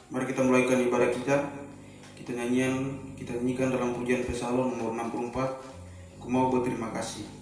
Mari kita mulaikan ibadah kita. Kita nyanyikan dalam pujian Psalm nomor 64. Aku mau berterima kasih.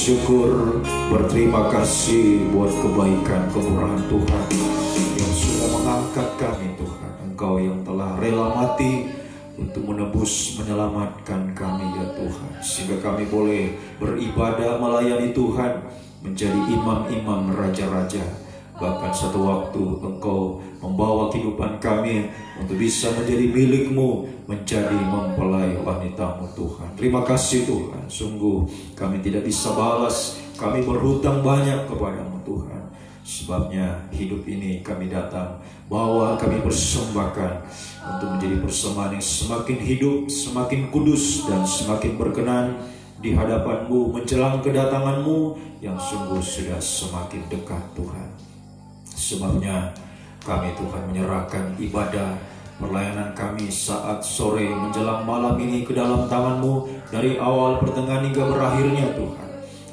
bersyukur, berterima kasih buat kebaikan kemurahan Tuhan yang sudah mengangkat kami Tuhan. Engkau yang telah rela mati untuk menebus, menyelamatkan kami ya Tuhan, sehingga kami boleh beribadah melayani Tuhan, menjadi imam-imam raja-raja. Bahkan satu waktu Engkau membawa kehidupan kami untuk bisa menjadi milik-Mu, menjadi mempelai wanita-Mu Tuhan. Terima kasih Tuhan, sungguh kami tidak bisa balas, kami berhutang banyak kepada-Mu Tuhan. Sebabnya hidup ini kami datang, bawa kami persembahkan untuk menjadi persembahan yang semakin hidup, semakin kudus, dan semakin berkenan di hadapan-Mu menjelang kedatangan-Mu yang sungguh sudah semakin dekat Tuhan. Sebabnya kami Tuhan menyerahkan ibadah pelayanan kami saat sore menjelang malam ini ke dalam tangan-Mu, dari awal pertengahan hingga berakhirnya Tuhan.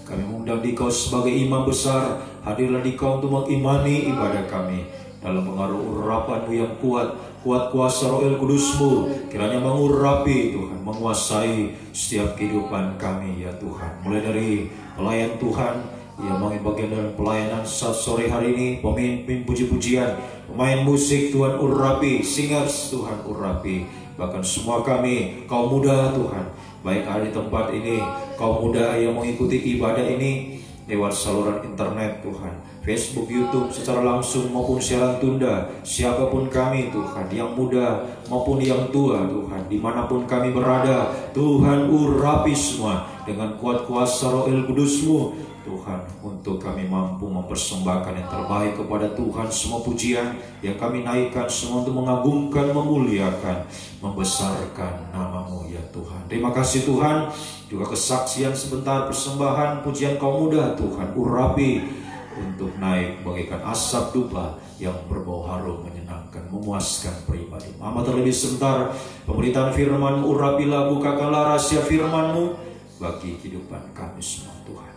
Kami mengundang Dikau sebagai imam besar, hadirlah Dikau untuk mengimani ibadah kami dalam pengaruh urapan-Mu yang kuat kuasa Roh Kudus-Mu kiranya mengurapi Tuhan, menguasai setiap kehidupan kami ya Tuhan. Mulai dari pelayan Tuhan yang mengambil bagian dalam pelayanan saat sore hari ini, pemimpin puji-pujian, pemain musik Tuhan urapi, singers Tuhan urapi, bahkan semua kami kaum muda Tuhan, baik ada di tempat ini, kaum muda yang mengikuti ibadah ini lewat saluran internet Tuhan, Facebook, YouTube secara langsung maupun siaran tunda, siapapun kami Tuhan, yang muda maupun yang tua Tuhan, dimanapun kami berada Tuhan, urapi semua dengan kuat kuasa Roh Kudus-Mu Tuhan, untuk kami mampu mempersembahkan yang terbaik kepada Tuhan. Semua pujian yang kami naikkan semua untuk mengagungkan, memuliakan, membesarkan nama-Mu ya Tuhan. Terima kasih Tuhan. Juga kesaksian sebentar persembahan pujian kaum muda Tuhan, urapi untuk naik bagaikan asap dupa yang berbau harum, menyenangkan, memuaskan pribadi. Amat terlebih sebentar pemberitaan firman, urapilah, bukakanlah rahasia firman-Mu bagi kehidupan kami semua Tuhan.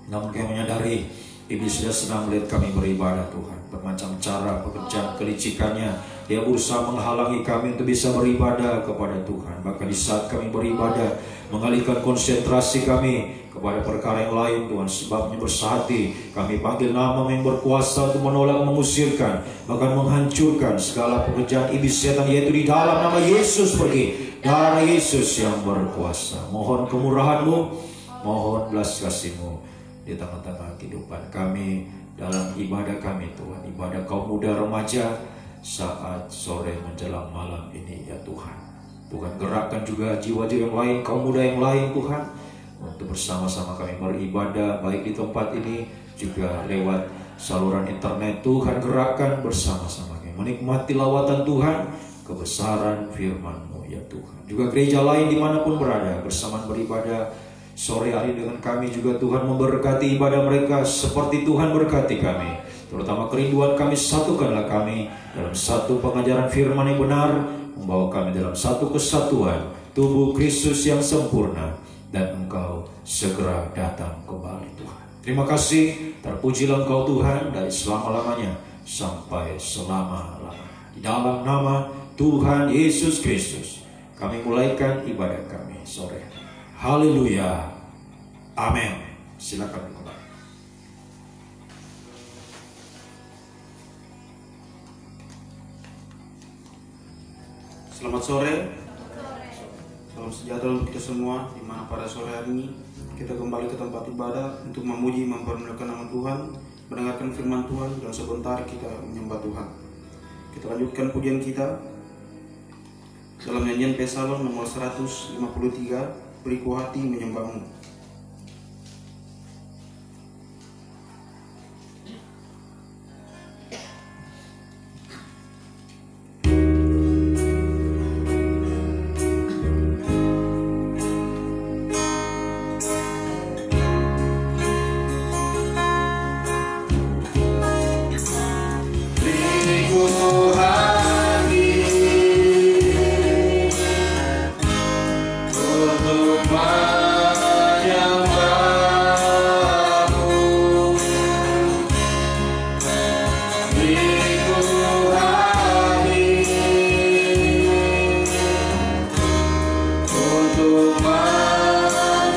Namun kami menyadari iblis sudah senang melihat kami beribadah Tuhan. Bermacam cara pekerjaan kelicikannya, dia berusaha menghalangi kami untuk bisa beribadah kepada Tuhan. Bahkan di saat kami beribadah, mengalihkan konsentrasi kami kepada perkara yang lain Tuhan. Sebabnya bersehati kami panggil nama yang berkuasa untuk menolak, mengusirkan, bahkan menghancurkan segala pekerjaan iblis setan, yaitu di dalam nama Yesus pergi. Darah Yesus yang berkuasa. Mohon kemurahan-Mu, mohon belas kasih-Mu di tengah-tengah kehidupan kami, dalam ibadah kami Tuhan, ibadah kaum muda remaja saat sore menjelang malam ini ya Tuhan. Tuhan gerakkan juga jiwa-jiwa yang lain, kaum muda yang lain Tuhan, untuk bersama-sama kami beribadah baik di tempat ini juga lewat saluran internet. Tuhan gerakkan bersama-sama kami menikmati lawatan Tuhan, kebesaran firman-Mu ya Tuhan. Juga gereja lain dimanapun berada bersamaan beribadah sore hari dengan kami juga Tuhan, memberkati ibadah mereka seperti Tuhan berkati kami. Terutama kerinduan kami, satukanlah kami dalam satu pengajaran firman yang benar, membawa kami dalam satu kesatuan tubuh Kristus yang sempurna, dan Engkau segera datang kembali Tuhan. Terima kasih, terpujilah Engkau Tuhan dari selama-lamanya sampai selama-lamanya. Di dalam nama Tuhan Yesus Kristus kami mulaikan ibadah kami sore hari. Haleluya. Amin. Silakan kembali. Selamat sore. Salam sejahtera untuk kita semua. Di mana pada sore hari ini kita kembali ke tempat ibadah untuk memuji, mempermuliakan nama Tuhan, mendengarkan firman Tuhan, dan sebentar kita menyembah Tuhan. Kita lanjutkan pujian kita dalam nyanyian Psalm nomor 153. Beriku hati menyembah-Mu. Untuk mentaati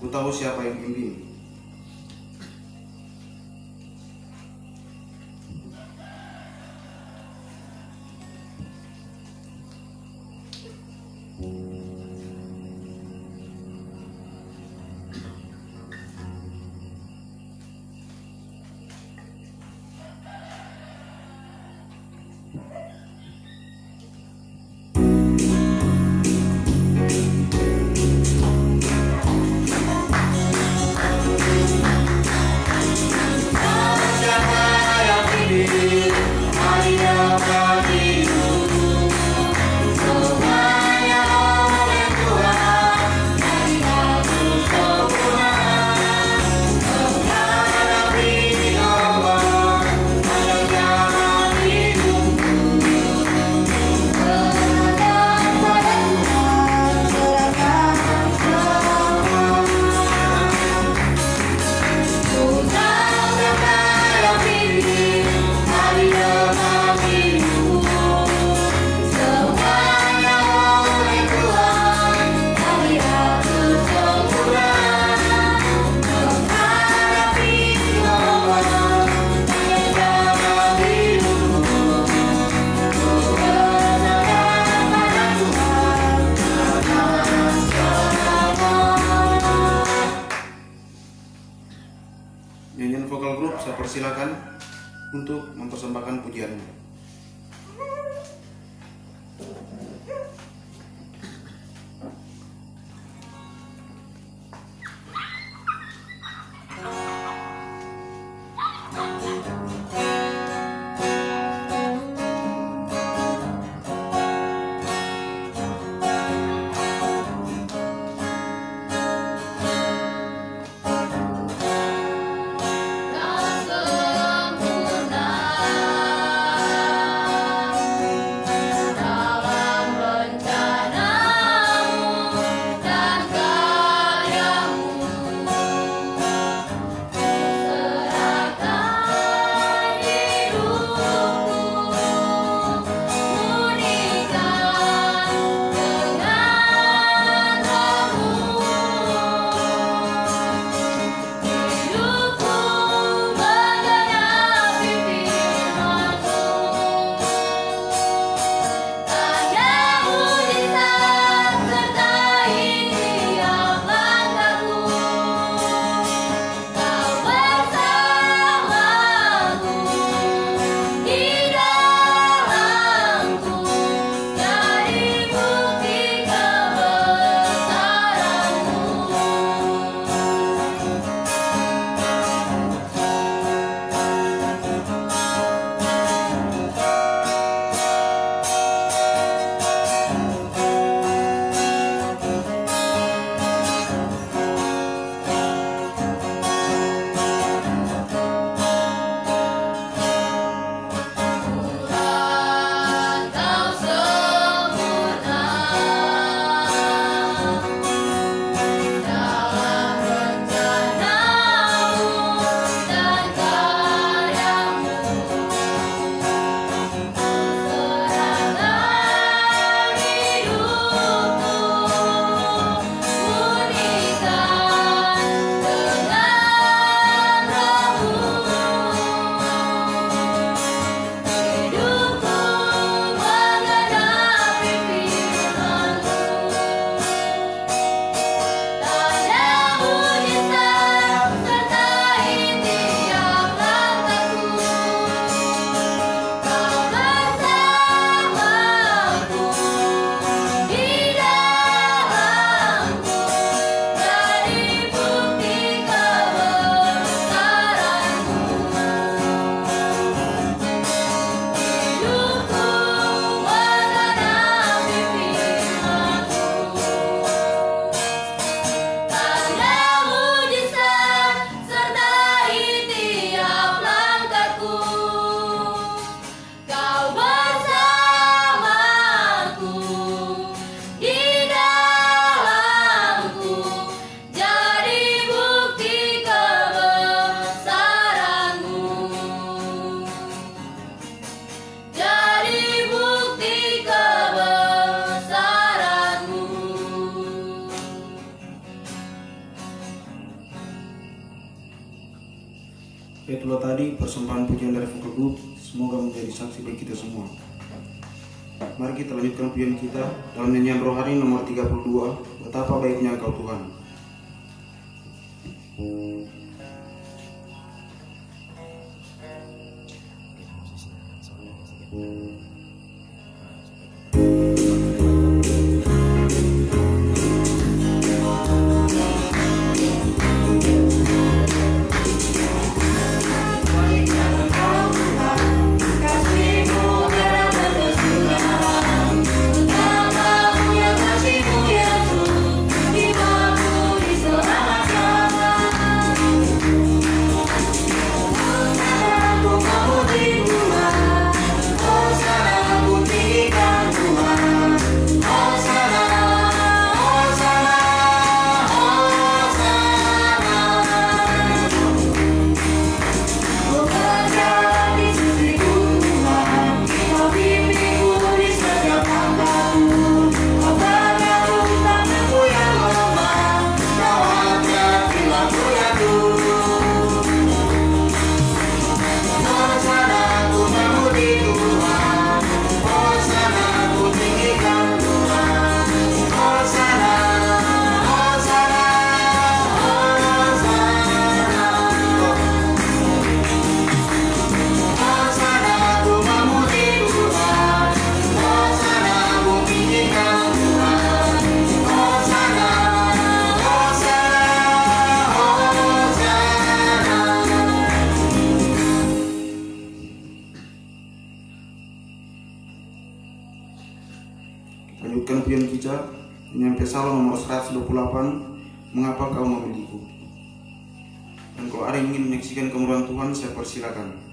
Ku tahu siapa yang bimbing. Nyanyian vokal grup saya persilakan untuk mempersembahkan pujiannya. Kau sempurna Itulah tadi persembahan pujian dari Vocal Group, semoga menjadi saksi bagi kita semua. Mari kita lanjutkan pujian kita dalam nyanyian rohani nomor 32, Betapa Baiknya Engkau Tuhan. Lanjutkan pujian kita dengan Psalm nomor 128, Mengapa Kau Memilihku. Dan kalau ada yang ingin menyaksikan kemurahan Tuhan, saya persilakan.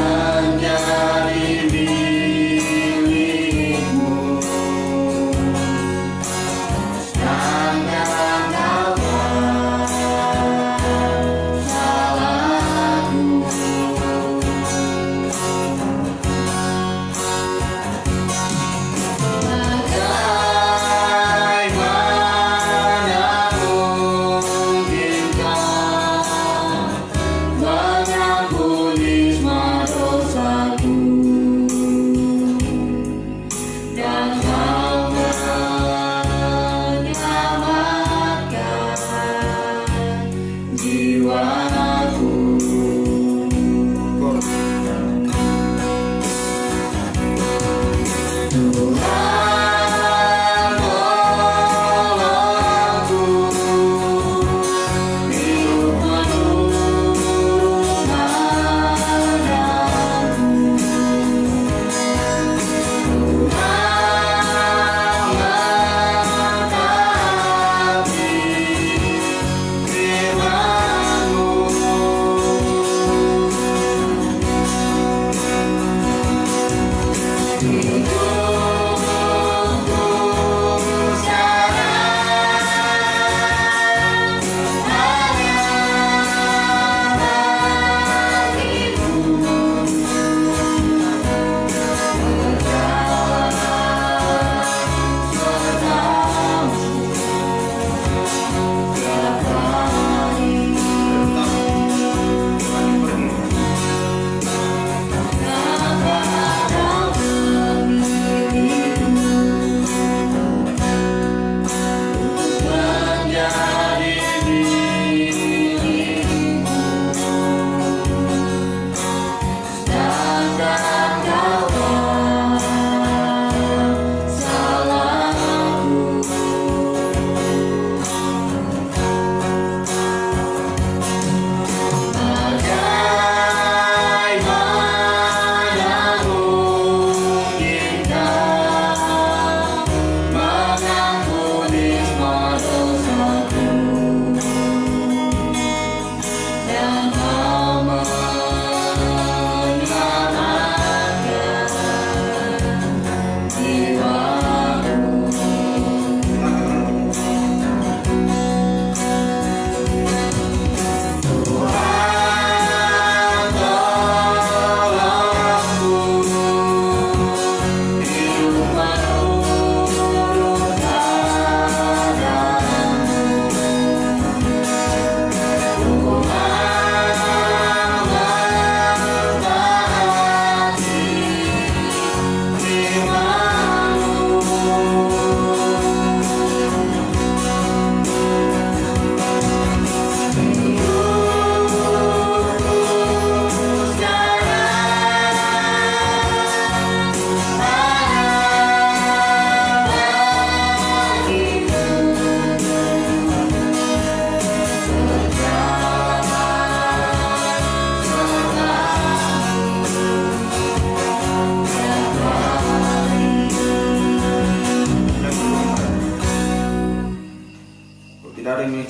Menjadi milikmu.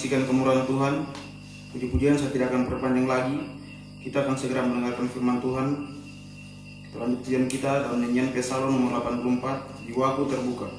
menyaksikan kemurahan Tuhan. Puji-pujian saya tidak akan perpanjang lagi. Kita akan segera mendengarkan firman Tuhan. Kita lanjut pujian kita dalam nyanyian Psalm nomor 84, Jiwaku Terbuka.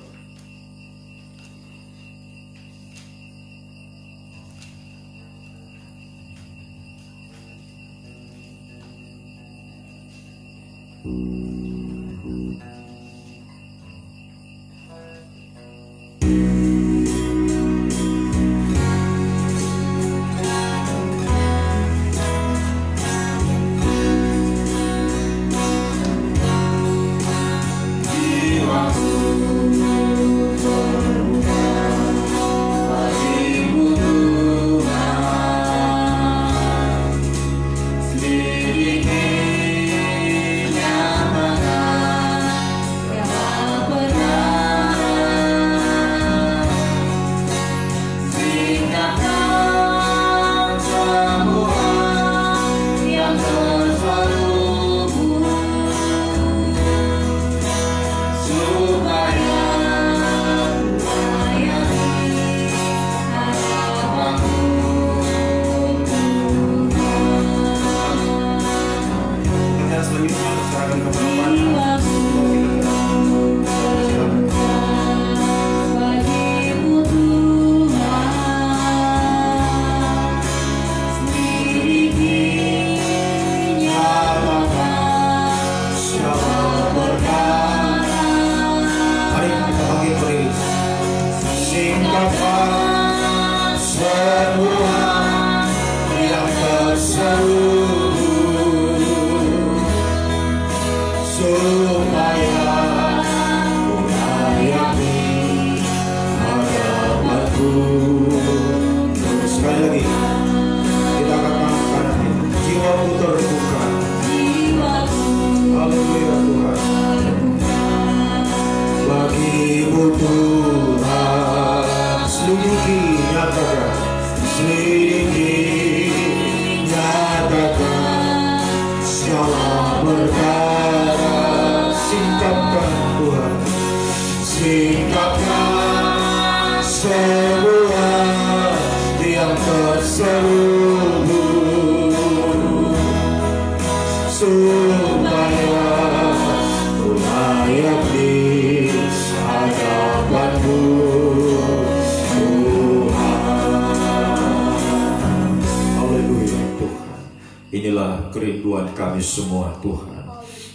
Inilah kerinduan kami semua Tuhan.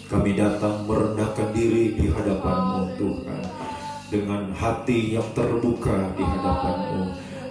Kami datang merendahkan diri di hadapan-Mu Tuhan, dengan hati yang terbuka di hadapan-Mu,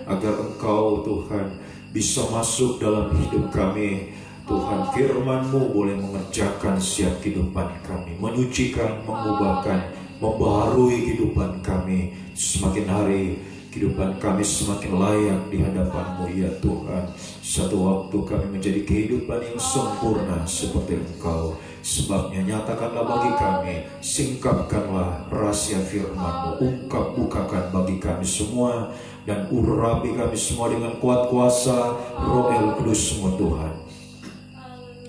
agar Engkau Tuhan bisa masuk dalam hidup kami. Tuhan, firman-Mu boleh mengerjakan setiap kehidupan kami, menyucikan, mengubahkan, membaharui kehidupan kami. Semakin hari kehidupan kami semakin layak di hadapan-Mu ya Tuhan. Satu waktu kami menjadi kehidupan yang sempurna seperti Engkau. Sebabnya nyatakanlah bagi kami, singkapkanlah rahasia firman-Mu, bukakan bagi kami semua, dan urapi kami semua dengan kuat kuasa Roh El Kudus-Mu Tuhan.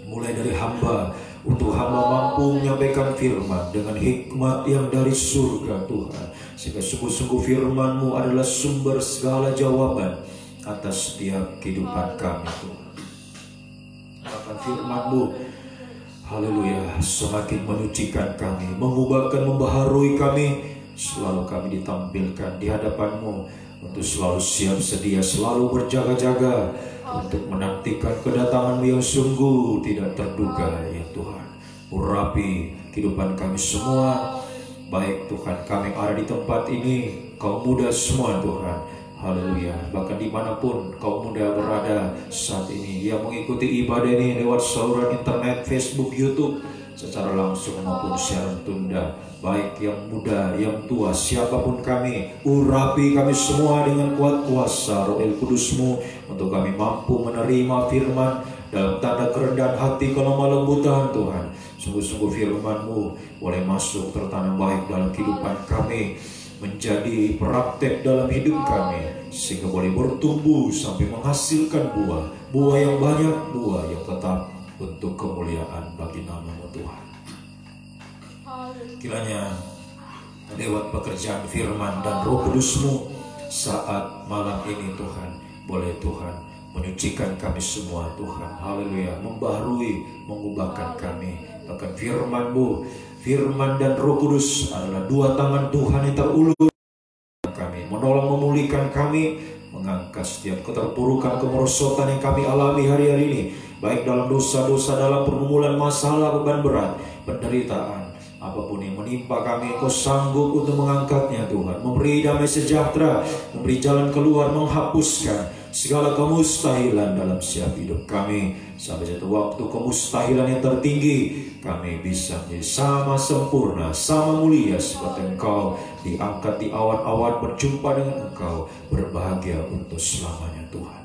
Mulai dari hamba, untuk hamba mampu menyampaikan firman dengan hikmat yang dari surga Tuhan, sehingga sungguh-sungguh firman-Mu adalah sumber segala jawaban atas setiap kehidupan kami Tuhan. Bahkan firman-Mu, haleluya, semakin menyucikan kami, mengubahkan, membaharui kami. Selalu kami ditampilkan di hadapan-Mu untuk selalu siap sedia, selalu berjaga-jaga untuk menantikan kedatangan-Mu yang sungguh tidak terduga ya Tuhan. Urapi kehidupan kami semua, baik Tuhan kami ada di tempat ini, kaum muda semua Tuhan, haleluya, bahkan dimanapun kaum muda berada saat ini yang mengikuti ibadah ini lewat saluran internet, Facebook, YouTube, secara langsung maupun siaran tunda, baik yang muda, yang tua, siapapun kami, urapi kami semua dengan kuat kuasa Roh El Kudus-Mu, untuk kami mampu menerima firman dalam tanda kerendahan hati, kelemah lembutan Tuhan. Sungguh-sungguh firman-Mu boleh masuk tertanam baik dalam kehidupan kami, menjadi praktek dalam hidup kami, sehingga boleh bertumbuh sampai menghasilkan buah yang banyak, buah yang tetap untuk kemuliaan bagi nama-Mu Tuhan. Kiranya lewat pekerjaan firman dan Roh Kudus-Mu saat malam ini Tuhan, boleh Tuhan menyucikan kami semua Tuhan. Haleluya, membaharui, mengubahkan kami. Bahkan firman-Mu, firman dan Roh Kudus adalah dua tangan Tuhan yang terulur kami, menolong memulihkan kami, mengangkat setiap keterpurukan, kemerosotan yang kami alami hari-hari ini, baik dalam dosa-dosa, dalam pergumulan, masalah, beban berat, penderitaan, apapun yang menimpa kami, Engkau sanggup untuk mengangkatnya Tuhan, memberi damai sejahtera, memberi jalan keluar, menghapuskan segala kemustahilan dalam setiap hidup kami. Sampai satu waktu kemustahilan yang tertinggi, kami bisa menjadi sama sempurna, sama mulia seperti Engkau, diangkat di awan-awan, berjumpa dengan Engkau, berbahagia untuk selamanya Tuhan.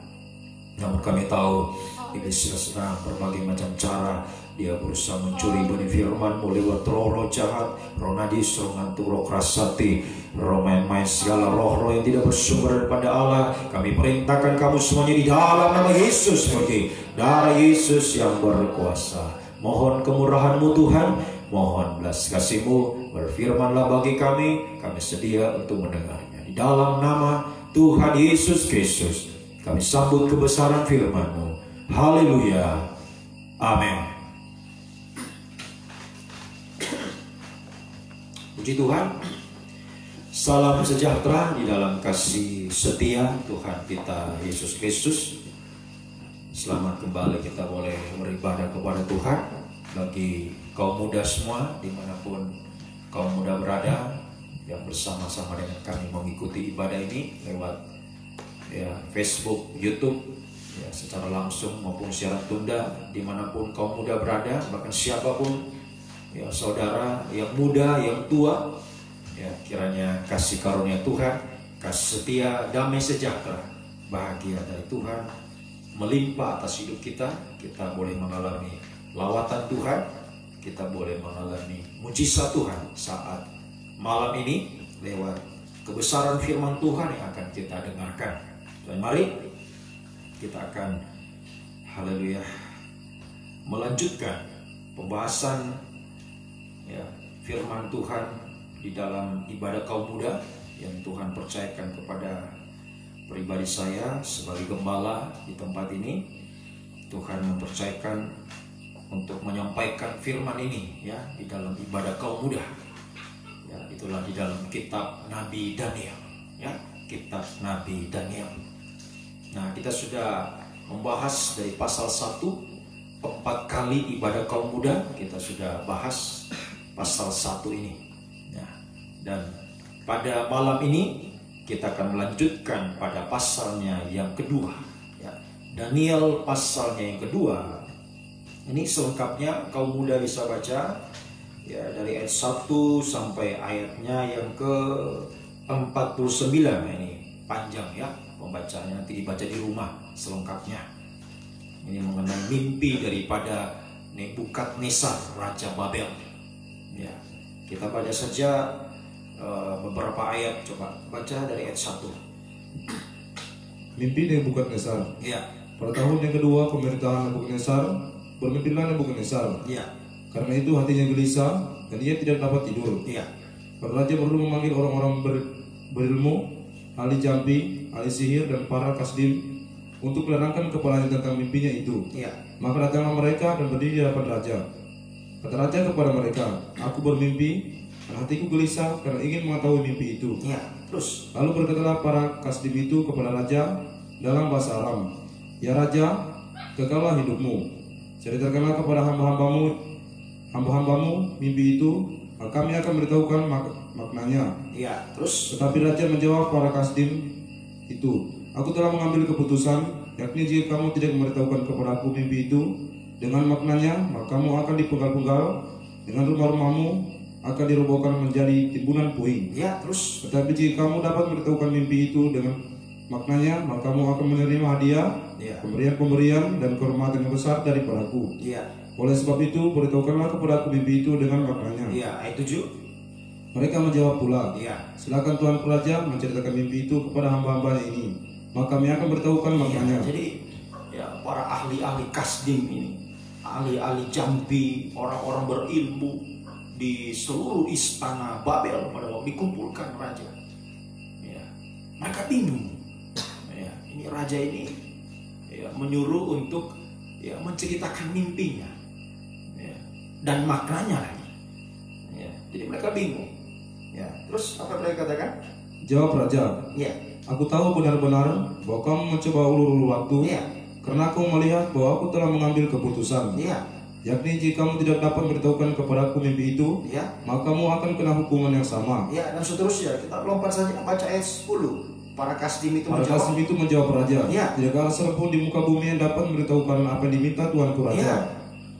Namun kami tahu iblis sedang berbagai macam cara. Dia berusaha mencuri benih firman-Mu lewat roh-roh jahat, roh najis, roh ngantuk, roh kerasati, roh main-main, segala roh-roh yang tidak bersumber daripada Allah. Kami perintahkan kamu semuanya di dalam nama Yesus, pergi. Darah Yesus yang berkuasa. Mohon kemurahan-Mu Tuhan, mohon belas kasih-Mu, berfirmanlah bagi kami sedia untuk mendengarnya. Di dalam nama Tuhan Yesus Kristus, kami sambut kebesaran firman-Mu. Haleluya. Amin. Puji Tuhan. Salam sejahtera di dalam kasih setia Tuhan kita Yesus Kristus. Selamat kembali kita boleh beribadah kepada Tuhan. Bagi kaum muda semua dimanapun kaum muda berada, yang bersama-sama dengan kami mengikuti ibadah ini lewat Facebook, YouTube, secara langsung maupun siaran tunda, dimanapun kaum muda berada, bahkan siapapun, saudara yang muda, yang tua, kiranya kasih karunia Tuhan, kasih setia, damai sejahtera, bahagia dari Tuhan melimpah atas hidup kita. Kita boleh mengalami lawatan Tuhan, kita boleh mengalami mujizat Tuhan saat malam ini lewat kebesaran firman Tuhan yang akan kita dengarkan. Dan mari kita akan haleluya melanjutkan pembahasan firman Tuhan di dalam ibadah kaum muda yang Tuhan percayakan kepada pribadi saya sebagai gembala di tempat ini. Tuhan mempercayakan untuk menyampaikan firman ini di dalam ibadah kaum muda. Itulah di dalam kitab Nabi Daniel, kitab Nabi Daniel. Nah, kita sudah membahas dari pasal 1, 4 kali ibadah kaum muda. Kita sudah bahas pasal 1 ini. Dan pada malam ini kita akan melanjutkan pada pasalnya yang kedua. Daniel pasalnya yang kedua. Ini selengkapnya kaum muda bisa baca dari ayat 1 sampai ayatnya yang ke-49. Ini panjang pembacanya, nanti dibaca di rumah selengkapnya. Ini mengenai mimpi daripada Nebukadnezar, Raja Babel. Kita baca saja beberapa ayat, coba baca dari ayat 1. Mimpi Nebukadnezar. Pada tahun yang kedua pemerintahan Nebukadnezar, bermimpilah Nebukadnezar. Karena itu hatinya gelisah dan ia tidak dapat tidur. Para raja perlu memanggil orang-orang berilmu, ahli jampi, ahli sihir, dan para kasdim untuk menerangkan kepalanya tentang mimpinya itu. Maka datanglah mereka dan berdiri di hadapan raja. Kata raja kepada mereka, "Aku bermimpi dan hatiku gelisah karena ingin mengetahui mimpi itu." Terus Lalu berkatalah para kasdim itu kepada raja dalam bahasa Aram, "Ya raja, kekallah hidupmu. Ceritakanlah kepada hamba-hambamu mimpi itu, maka kami akan memberitahukan maknanya." Terus Tetapi raja menjawab para kasdim itu, "Aku telah mengambil keputusan, yakni jika kamu tidak memberitahukan kepada aku mimpi itu dengan maknanya, maka kamu akan dipenggal-penggal, dengan rumah-rumahmu akan dirobohkan menjadi timbunan puing. Terus Tetapi jika kamu dapat memberitahukan mimpi itu dengan maknanya, maka kamu akan menerima hadiah, pemberian-pemberian, dan kehormatan yang besar daripadaku. Oleh sebab itu, beritahukanlah kepada aku mimpi itu dengan maknanya." Ayat 7. Mereka menjawab pula, "Silakan Tuan Raja menceritakan mimpi itu kepada hamba-hambanya ini, maka kami akan beritahukan maknanya." Jadi para ahli-ahli kasdim ini, ahli-ahli jambi, orang-orang berilmu di seluruh istana Babel pada waktu dikumpulkan raja. Mereka bingung. ini raja ini ya, menyuruh untuk ya, menceritakan mimpinya ya, dan maknanya lagi. Ya, jadi mereka bingung. Ya, terus apa mereka katakan? Jawab raja, Ya. aku tahu benar-benar bahwa kamu mencoba ulur-ulur waktu, Ya. karena aku melihat bahwa aku telah mengambil keputusan. Ya. Yakni jika kamu tidak dapat memberitahukan kepadaku mimpi itu, Ya. maka kamu akan kena hukuman yang sama. Ya, dan seterusnya. Kita lompat saja baca ayat 10. Para kasdim itu Para menjawab. kasdim itu menjawab raja, Ya. tidak ada seorang pun di muka bumi yang dapat memberitahukan apa yang diminta Tuanku raja. Ya.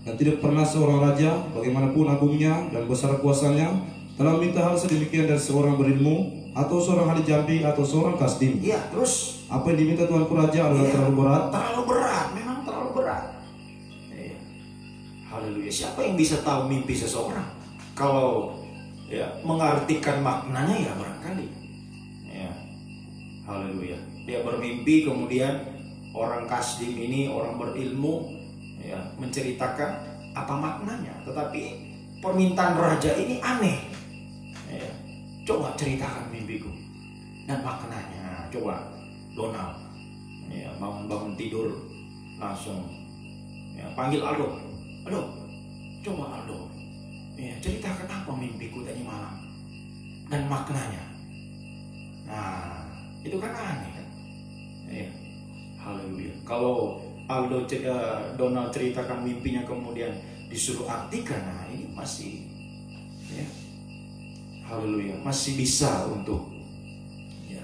Dan tidak pernah seorang raja, bagaimanapun agungnya dan besar kuasanya, telah meminta hal sedemikian dari seorang berilmu, atau seorang ahli jambi, atau seorang kasdim. Ya, terus Apa yang diminta Tuanku raja adalah ya, terlalu berat. terlalu berat, memang terlalu berat. Ya. Haleluya. Siapa yang bisa tahu mimpi seseorang? Kalau ya mengartikan maknanya ya barangkali. Ya. Haleluya. Dia bermimpi, kemudian orang kasdim ini, orang berilmu ya, menceritakan apa maknanya. Tetapi permintaan raja ini aneh. Ya. Coba ceritakan mimpiku dan maknanya. Coba Donald ya, bangun tidur langsung ya, panggil Aldo. Coba Aldo ya, ceritakan apa mimpiku tadi malam dan maknanya. Nah, itu kan aneh kan ya. Haleluya. Kalau Donald ceritakan mimpinya kemudian disuruh artikan, nah ini masih ya, haleluya, masih bisa untuk ya,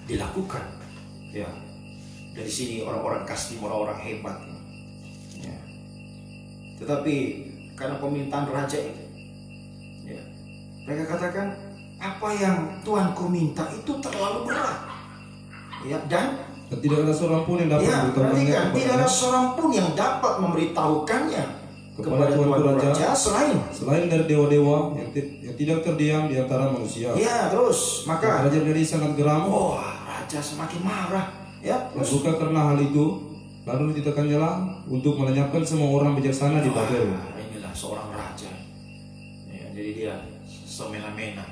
dilakukan ya. Dari sini orang-orang kasdim, orang-orang hebat ya. Tetapi karena permintaan raja itu ya, mereka katakan apa yang Tuanku minta itu terlalu berat ya, dan tidak ada seorang pun yang dapat ya, memberitahukannya perhatikan, tidak ada kepadanya seorang pun yang dapat memberitahukannya kepada Tuanku Tuanku Raja selain dari dewa-dewa yang tidak terdiam di antara manusia. ya. Terus maka Raja menjadi sangat geram raja semakin marah ya. dan bukan karena hal itu, lalu ditekannya lah untuk melenyapkan semua orang bijaksana di Babel. Inilah seorang raja ya, jadi dia semena-mena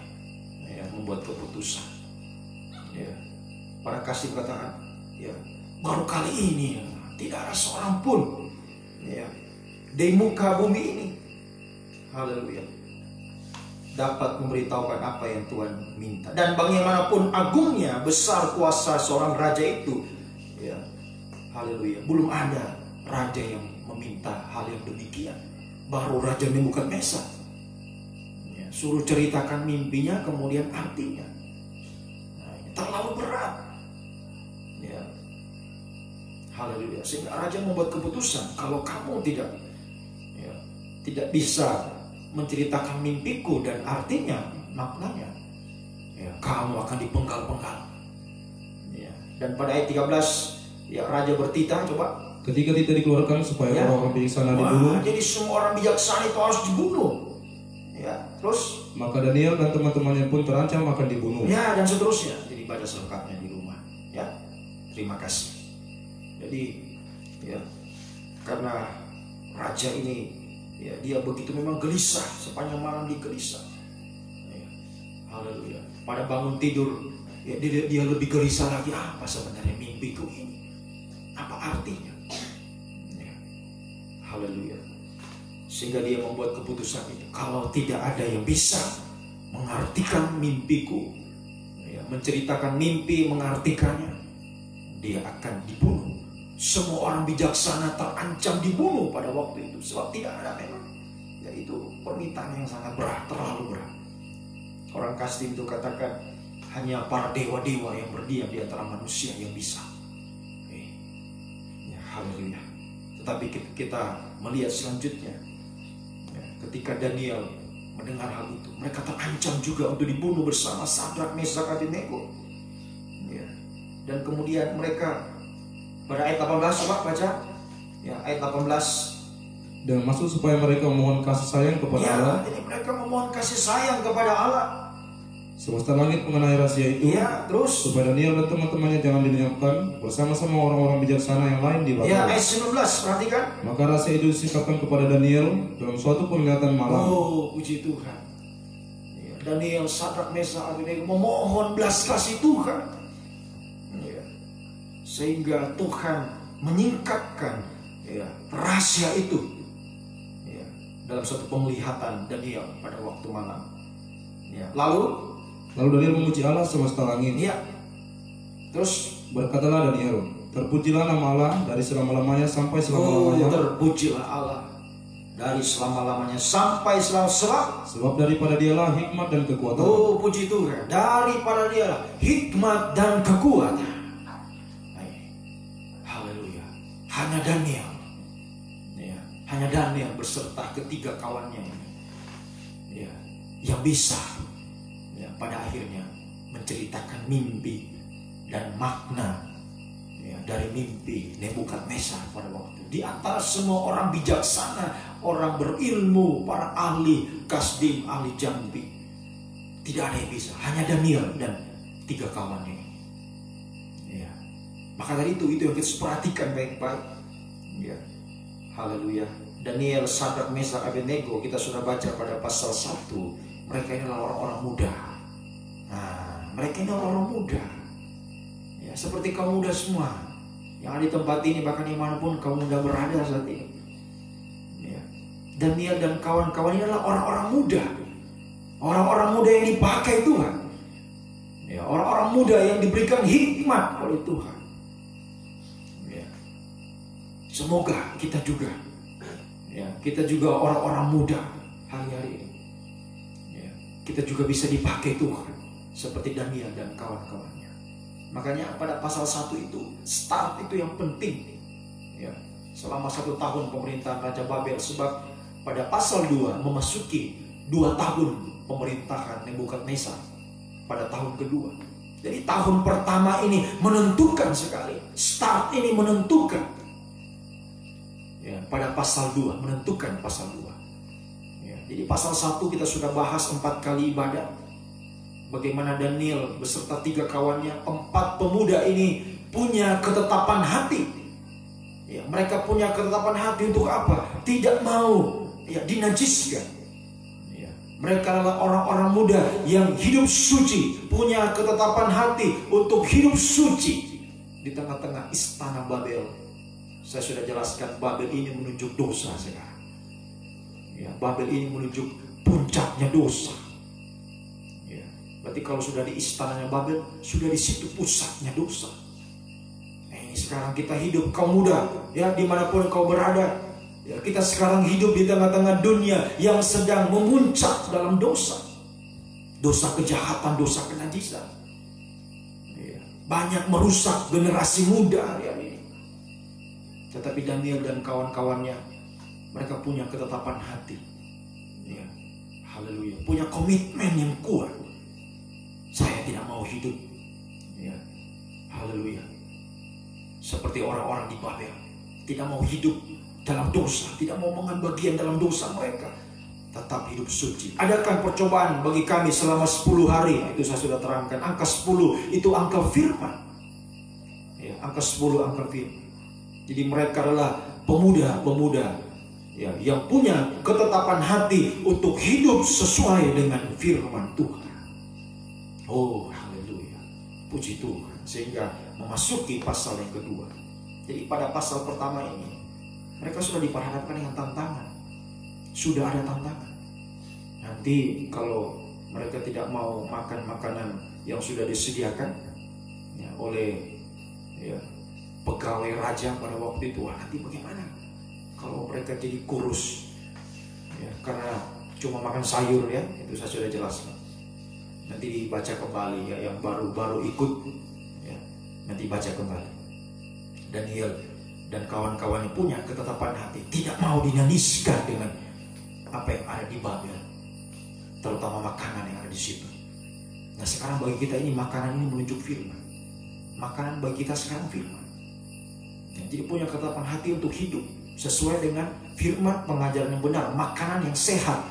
ya, membuat keputusan ya. Para kasih katakan ya, baru kali ini ya, tidak ada seorang pun ya, di muka bumi ini, haleluya, dapat memberitahukan apa yang Tuhan minta. Dan bagaimanapun agungnya, besar kuasa seorang raja itu ya, haleluya, belum ada raja yang meminta hal yang demikian. Baru Raja Nebukadnezar ya, suruh ceritakan mimpinya kemudian artinya. Nah, ini terlalu berat ya, haleluya. Sehingga raja membuat keputusan, kalau kamu tidak bisa menceritakan mimpiku dan artinya, maknanya ya, kamu akan dipenggal-penggal ya. Dan pada ayat 13 ya, raja bertitah, coba. Ketika tidak dikeluarkan supaya Ya. orang-orang bijaksana dibunuh, Jadi semua orang bijaksana itu harus dibunuh ya. Terus maka Daniel dan teman-temannya pun terancam akan dibunuh. ya, dan seterusnya. Jadi baca selengkapnya di rumah ya. Terima kasih. Jadi ya, karena raja ini ya, dia begitu memang gelisah, sepanjang malam dia gelisah ya. Haleluya. Pada bangun tidur ya, dia lebih gelisah lagi. Apa sebenarnya mimpiku ini, apa artinya ya. Haleluya. Sehingga dia membuat keputusan itu, kalau tidak ada yang bisa mengartikan mimpiku ya, menceritakan mimpi, mengartikannya, dia akan dibunuh. Semua orang bijaksana terancam dibunuh pada waktu itu, sebab tidak ada memang, yaitu permintaan yang sangat berat, terlalu berat. Orang kasdim itu katakan hanya para dewa-dewa yang berdiam di antara manusia yang bisa ya, haleluya. Tetapi kita melihat selanjutnya ya, ketika Daniel mendengar hal itu, mereka terancam juga untuk dibunuh bersama Sadrak, Mesak, Abednego ya. Dan kemudian mereka pada ayat 18, coba baca ya, ayat 18. Dan maksud supaya mereka memohon kasih sayang kepada Ya, Allah. jadi mereka memohon kasih sayang kepada Allah. Semesta langit mengenai rahasia itu, Ya, terus supaya Daniel dan teman-temannya jangan dilenyapkan bersama-sama orang-orang bijaksana yang lain di Babel. ya, ayat 19, perhatikan. Maka rahasia itu disingkapkan kepada Daniel dalam suatu penglihatan malam. Oh, puji Tuhan ya, Daniel, Sadrak, Mesak, Abednego memohon belas kasih Tuhan ya. sehingga Tuhan menyingkapkan ya, rahasia itu ya, dalam satu penglihatan Daniel pada waktu malam. Ya. Lalu Daniel memuji Allah semesta langit. ya, terus Berkatalah Daniel, terpujilah nama Allah dari selama-lamanya sampai selama-lamanya. terpujilah Allah dari selama-lamanya sampai selama-selama. Sebab daripada Dialah hikmat dan kekuatan. Oh, puji Tuhan, daripada Dialah hikmat dan kekuatan. Haleluya. Hanya Daniel, ya, hanya Daniel beserta ketiga kawannya ini, ya, yang bisa, ya, pada akhirnya menceritakan mimpi dan makna, ya, dari mimpi Nebukadnezar pada waktu. Di antara semua orang bijaksana, orang berilmu, para ahli kasdim, ahli jambi, tidak ada yang bisa. Hanya Daniel dan tiga kawannya. Ya. Maka dari itu yang kita perhatikan baik-baik. Ya. Haleluya. Daniel, Sadrak, Mesak, Abednego kita sudah baca pada pasal 1. Mereka ini adalah orang-orang muda. Nah, mereka ini orang-orang muda. Ya, seperti kaum muda semua yang ada di tempat ini, bahkan dimanapun kaum muda berada saat ini. Ya. Daniel dan kawan-kawan ini adalah orang-orang muda. Orang-orang muda yang dipakai Tuhan. Ya, orang-orang muda yang diberikan hikmat oleh Tuhan. Ya. Semoga kita juga, ya, kita juga orang-orang muda hari-hari ini. Ya, kita juga bisa dipakai Tuhan seperti Daniel dan kawan-kawannya. Makanya pada pasal 1 itu, start itu yang penting. Ya, selama 1 tahun pemerintahan Raja Babel. Sebab pada pasal 2 memasuki 2 tahun pemerintahan Nebukadnezar pada tahun kedua. Jadi tahun pertama ini menentukan sekali. Start ini menentukan. Ya, pada pasal 2 menentukan pasal 2. Ya, jadi pasal 1 kita sudah bahas 4 kali ibadat. Bagaimana Daniel beserta 3 kawannya, 4 pemuda ini punya ketetapan hati. Ya, mereka punya ketetapan hati untuk apa? Tidak mau, ya, dinajiskan. Ya, mereka adalah orang-orang muda yang hidup suci, punya ketetapan hati untuk hidup suci di tengah-tengah istana Babel. Saya sudah jelaskan, Babel ini menunjuk dosa sekarang. Ya, Babel ini menunjuk puncaknya dosa. Berarti kalau sudah di istananya Babel, sudah di situ pusatnya dosa. Nah, ini sekarang kita hidup, kaum muda, ya, dimanapun kau berada, ya, kita sekarang hidup di tengah-tengah dunia yang sedang memuncak dalam dosa, dosa kejahatan, dosa kenajisan. Ya, banyak merusak generasi muda hari ini. Tetapi Daniel dan kawan-kawannya, mereka punya ketetapan hati. Ya, haleluya, punya komitmen yang kuat. Saya tidak mau hidup, ya, haleluya, seperti orang-orang di Babel. Tidak mau hidup dalam dosa, tidak mau mengambil bagian dalam dosa mereka. Tetap hidup suci. Adakan percobaan bagi kami selama 10 hari. Itu saya sudah terangkan. Angka 10 itu angka firman. Ya, angka 10 angka firman. Jadi mereka adalah pemuda-pemuda, ya, yang punya ketetapan hati untuk hidup sesuai dengan firman Tuhan. Oh, haleluya, puji Tuhan. Sehingga memasuki pasal yang kedua. Jadi pada pasal pertama ini, mereka sudah diperhadapkan dengan tantangan. Sudah ada tantangan. Nanti kalau mereka tidak mau makan makanan yang sudah disediakan, ya, oleh, ya, pegawai raja pada waktu itu, nanti bagaimana kalau mereka jadi kurus, ya, karena cuma makan sayur, ya, itu saya sudah jelaskan. Nanti dibaca kembali, ya, yang baru-baru ikut, ya, nanti baca kembali. Daniel dan kawan-kawannya punya ketetapan hati, tidak mau dinajiskan dengan apa yang ada di Babel, terutama makanan yang ada di situ. Nah, sekarang bagi kita ini, makanan ini menunjuk firman. Makanan bagi kita sekarang firman. Ya, jadi punya ketetapan hati untuk hidup sesuai dengan firman, pengajaran yang benar, makanan yang sehat.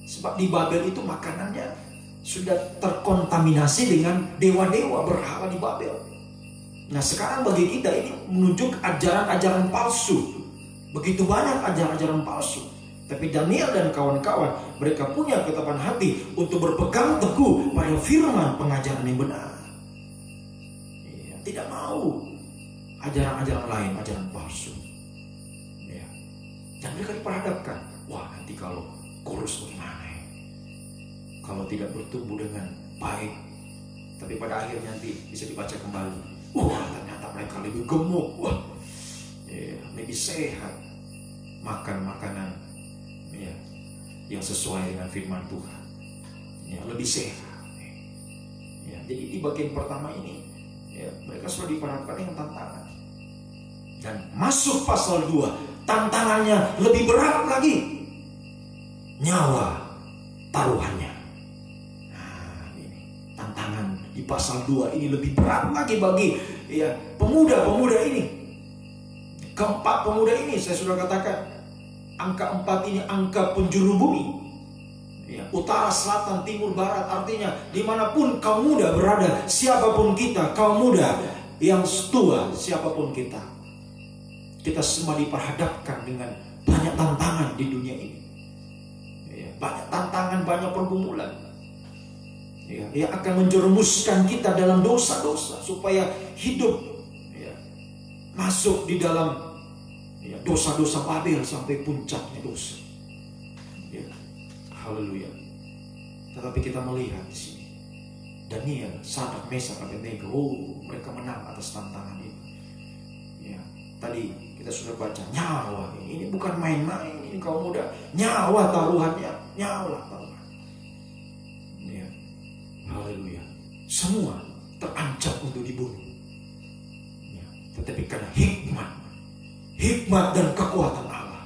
Sebab di Babel itu makanannya sudah terkontaminasi dengan dewa-dewa berhala di Babel. Nah, sekarang bagi kita ini menunjuk ajaran-ajaran palsu. Begitu banyak ajaran-ajaran palsu. Tapi Daniel dan kawan-kawan, mereka punya ketetapan hati untuk berpegang teguh pada firman pengajaran yang benar. Ya, tidak mau ajaran-ajaran lain, ajaran palsu. Ya. Dan mereka diperhadapkan, wah nanti kalau kurus bagaimana ya? Kalau tidak bertumbuh dengan baik, tapi pada akhirnya nanti bisa dibaca kembali, wah ternyata mereka lebih gemuk, wah ya, lebih sehat, makan makanan ya, yang sesuai dengan firman Tuhan, ya, lebih sehat. Ya, jadi di bagian pertama ini ya, mereka sudah diperhadapkan dengan tantangan. Dan masuk pasal 2, tantangannya lebih berat lagi. Nyawa taruhannya. Nah, ini tantangan di pasal 2 ini lebih berat lagi bagi ya, pemuda-pemuda ini. Keempat pemuda ini saya sudah katakan, angka 4 ini angka penjuru bumi. Ya, utara, selatan, timur, barat, artinya dimanapun kaum muda berada, siapapun kita, kaum muda yang tua, siapapun kita semua diperhadapkan dengan banyak tantangan di dunia ini. Ya, banyak tantangan, banyak pergumulan. Ya, yang akan menjerumuskan kita dalam dosa-dosa supaya hidup ya, masuk di dalam ya, dosa-dosa Babel sampai puncaknya dosa. Ya. Haleluya. Tetapi kita melihat di sini Daniel, Sadrak, Mesak, Abednego, mereka menang atas tantangan itu. Ya, tadi kita sudah baca nyawa ini bukan main-main, ini kaum muda, nyawa taruhannya, nyawa taruhan. Ya. Haleluya. Semua terancam untuk dibunuh. Ya. Tetapi karena hikmat dan kekuatan Allah,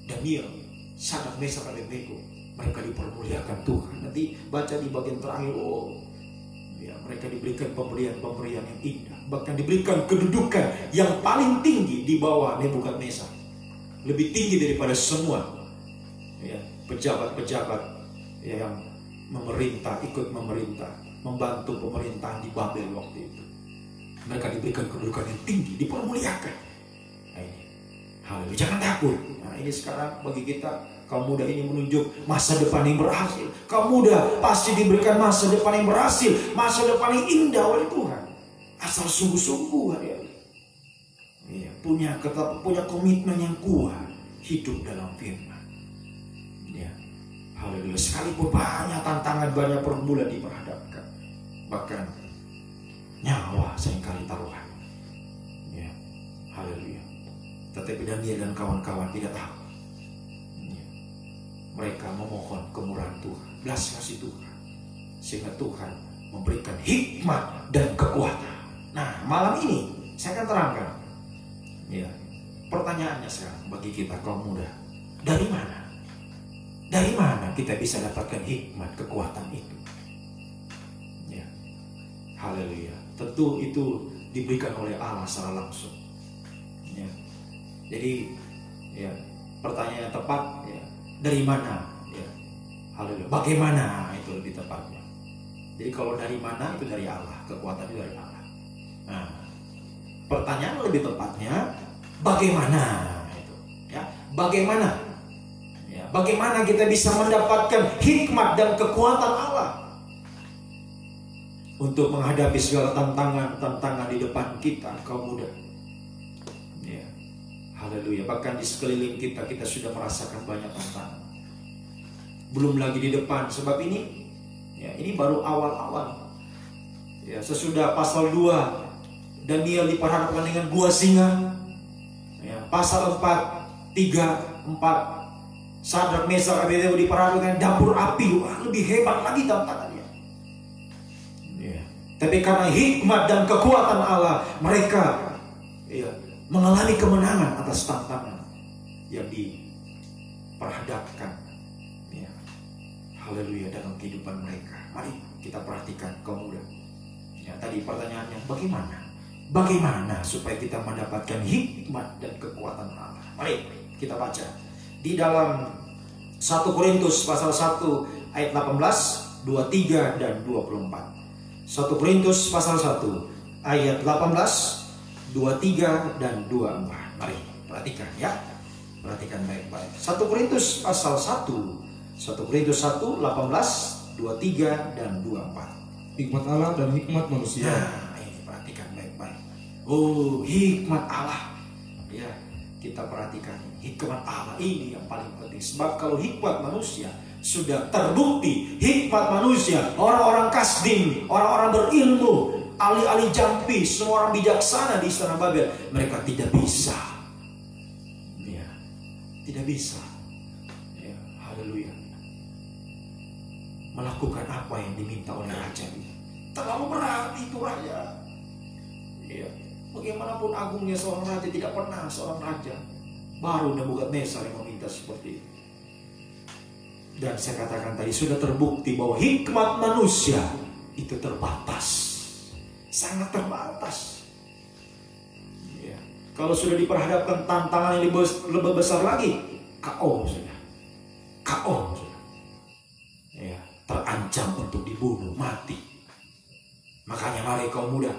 Daniel, Sadrak, Mesak, Abednego, mereka dipermuliakan Tuhan. Nanti baca di bagian terakhir, ya, mereka diberikan pemberian yang indah, bahkan diberikan kedudukan yang paling tinggi di bawah Nebukadnezar, lebih tinggi daripada semua ya, pejabat-pejabat ya, yang ikut memerintah, membantu pemerintahan di Babel waktu itu. Mereka diberikan kedudukan yang tinggi, dipermuliakan. Nah, ini, haleluya, jangan takut. Nah, ini sekarang bagi kita kaum muda ini menunjuk masa depan yang berhasil. Kaum muda pasti diberikan masa depan yang berhasil, masa depan yang indah oleh Tuhan. Asal sungguh-sungguh ya, punya komitmen yang kuat, hidup dalam firman. Ya, haleluya. Sekalipun banyak tantangan, banyak pergumulan diperhadapkan, bahkan nyawa seringkali taruhan. Ya, haleluya. Tetapi Daniel dan kawan-kawan tidak tahu. Mereka memohon kemurahan Tuhan, belas kasih Tuhan, sehingga Tuhan memberikan hikmat dan kekuatan. Nah, malam ini saya akan terangkan. Ya, pertanyaannya sekarang bagi kita kaum muda, dari mana? Dari mana kita bisa dapatkan hikmat, kekuatan itu? Ya, haleluya. Tentu itu diberikan oleh Allah secara langsung. Ya, jadi, ya, pertanyaan yang tepat, ya. Dari mana? Ya. Haleluya. Bagaimana itu lebih tepatnya. Jadi kalau dari mana itu dari Allah, kekuatan itu dari Allah. Nah, pertanyaan lebih tepatnya bagaimana itu? Ya, bagaimana? Ya, bagaimana kita bisa mendapatkan hikmat dan kekuatan Allah untuk menghadapi segala tantangan di depan kita kaum muda. Ya. Haleluya. Bahkan di sekeliling kita sudah merasakan banyak tantangan. Belum lagi di depan. Sebab ini ya, ini baru awal-awal. Ya, sesudah pasal 2 Daniel diperhadapkan dengan gua singa. Ya, pasal 4, 3, 4 Sadrak, Mesak, Abednego diperhadapkan dapur api. Wah, lebih hebat lagi tantangannya. Ya. Tapi karena hikmat dan kekuatan Allah, mereka ya, mengalami kemenangan atas tantangan yang diperhadapkan. Ya. Haleluya, dalam kehidupan mereka. Mari kita perhatikan kaum muda. Ya, tadi pertanyaannya bagaimana? Bagaimana supaya kita mendapatkan hikmat dan kekuatan Allah? Mari kita baca di dalam 1 Korintus pasal 1 ayat 18, 23 dan 24. 1 Korintus pasal 1 ayat 18, 23 dan 24. Mari perhatikan ya. Perhatikan baik-baik. 1 Korintus pasal 1. 1 Korintus 1 18, 23 dan 24. Hikmat Allah dan hikmat manusia. Nah, ini perhatikan baik-baik. Oh, hikmat Allah. Ya, kita perhatikan hikmat Allah ini yang paling penting. Sebab kalau hikmat manusia sudah terbukti, hikmat manusia, orang-orang kasdim, orang-orang berilmu, ahli-ahli jampi, semua orang bijaksana di istana Babel, mereka tidak bisa. Ya, tidak bisa. Ya, haleluya. Melakukan apa yang diminta oleh raja itu. Terlalu berat itu raja. Ya, bagaimanapun agungnya seorang raja, tidak pernah seorang raja baru Nebukadnezar yang meminta seperti itu. Dan saya katakan tadi sudah terbukti bahwa hikmat manusia itu terbatas, sangat terbatas. Ya. Kalau sudah diperhadapkan tantangan yang lebih besar lagi, KO sudah, KO sudah. Ya, terancam untuk dibunuh, mati. Makanya mari kaum muda,